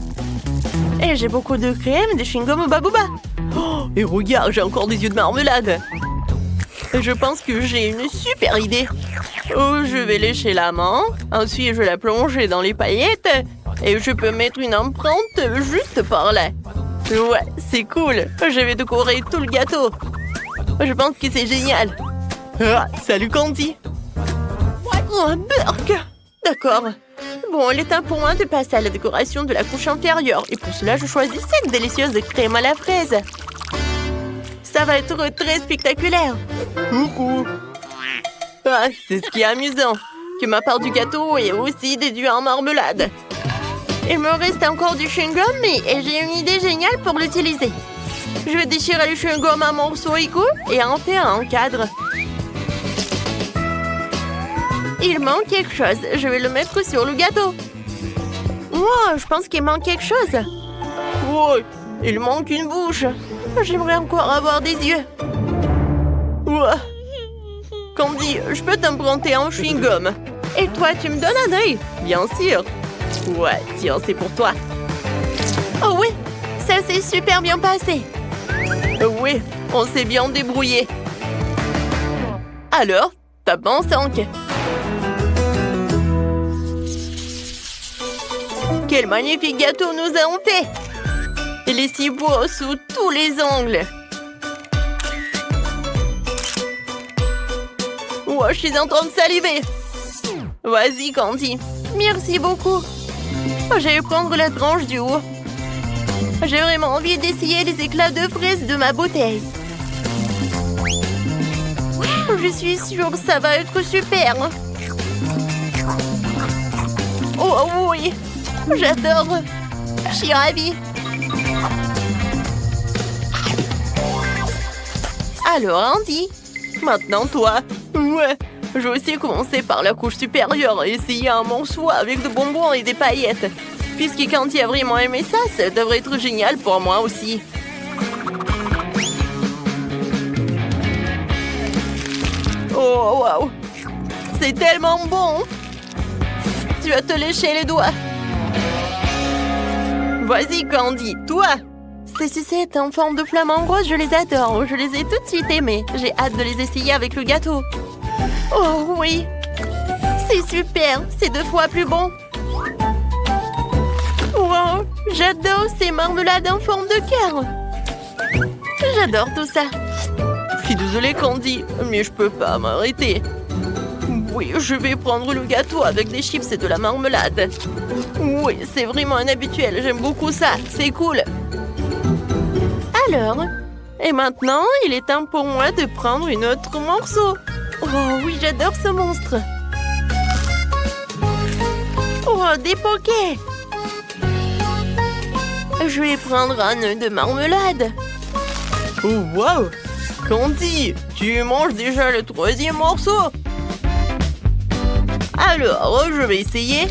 Et j'ai beaucoup de crème, de chewing-gum au babouba. Oh, et regarde, j'ai encore des yeux de marmelade. Je pense que j'ai une super idée. Oh, je vais lécher la main. Ensuite, je vais la plonger dans les paillettes. Et je peux mettre une empreinte juste par là. Ouais, c'est cool. Je vais décorer tout le gâteau. Je pense que c'est génial. Ah, salut Candy. Oh, un burk. D'accord. Bon, il est temps pour moi de passer à la décoration de la couche inférieure. Et pour cela, je choisis cette délicieuse crème à la fraise. Ça va être très spectaculaire. Coucou. Ah, c'est ce qui est amusant. Que ma part du gâteau est aussi déduite en marmelade. Il me reste encore du chewing-gum, mais j'ai une idée géniale pour l'utiliser. Je vais déchirer le chewing-gum en morceaux égaux et en faire un cadre. Il manque quelque chose. Je vais le mettre sur le gâteau. Wow, je pense qu'il manque quelque chose. Ouais, Il manque une bouche. J'aimerais encore avoir des yeux. Ouah. Candy, je peux t'implanter un chewing-gum. Et toi, tu me donnes un œil? Bien sûr. Ouais, tiens, c'est pour toi. Oh oui, ça s'est super bien passé. Oui, on s'est bien débrouillé. Alors, tape en 5. Quel magnifique gâteau nous avons fait! Il est si beau sous tous les angles. Oh, je suis en train de saliver. Vas-y, Candy. Merci beaucoup. Je vais prendre la tranche du haut. J'ai vraiment envie d'essayer les éclats de fraises de ma bouteille. Je suis sûre que ça va être super. Oh oui, j'adore. Je suis ravie. Alors, Andy, maintenant toi. Ouais, je vais aussi commencer par la couche supérieure et essayer un morceau avec de bonbons et des paillettes. Puisque Candy a vraiment aimé ça, ça devrait être génial pour moi aussi. Oh, waouh! C'est tellement bon! Tu vas te lécher les doigts. Vas-y, Candy, toi! Ces sucettes en forme de flamant rose, je les adore. Je les ai tout de suite aimées. J'ai hâte de les essayer avec le gâteau. Oh oui! C'est super! C'est 2 fois plus bon. Wow! J'adore ces marmelades en forme de cœur. J'adore tout ça. Je suis désolée, Candy, mais je peux pas m'arrêter. Oui, je vais prendre le gâteau avec des chips et de la marmelade. Oui, c'est vraiment un habituel. J'aime beaucoup ça. C'est cool. Alors, et maintenant, il est temps pour moi de prendre une autre morceau. Oh oui, j'adore ce monstre. Oh, des pokés. Je vais prendre un œuf de marmelade. Oh, wow! Candy, tu manges déjà le 3e morceau. Alors, je vais essayer.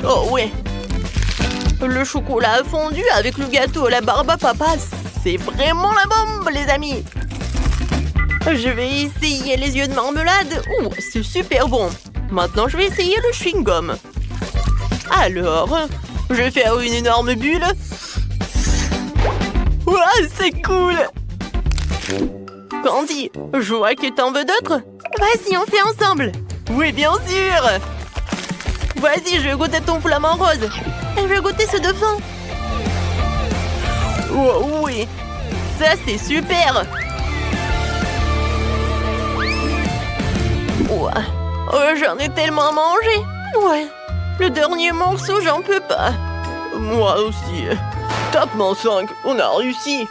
Oh, ouais. Le chocolat fondu avec le gâteau à la barbe à papa, c'est vraiment la bombe, les amis. Je vais essayer les yeux de marmelade. Oh, c'est super bon. Maintenant, je vais essayer le chewing-gum. Alors, je vais faire une énorme bulle. Ouah, c'est cool! Candy, je vois que t'en veux d'autres. Vas-y, on fait ensemble. Oui, bien sûr. Vas-y, je vais goûter ton flamant rose. Et je vais goûter ce de fin. Oh, oui, ça c'est super. Ouah. Oh, j'en ai tellement mangé. Ouais, le dernier morceau, j'en peux pas. Moi aussi. Tape mon 5, on a réussi.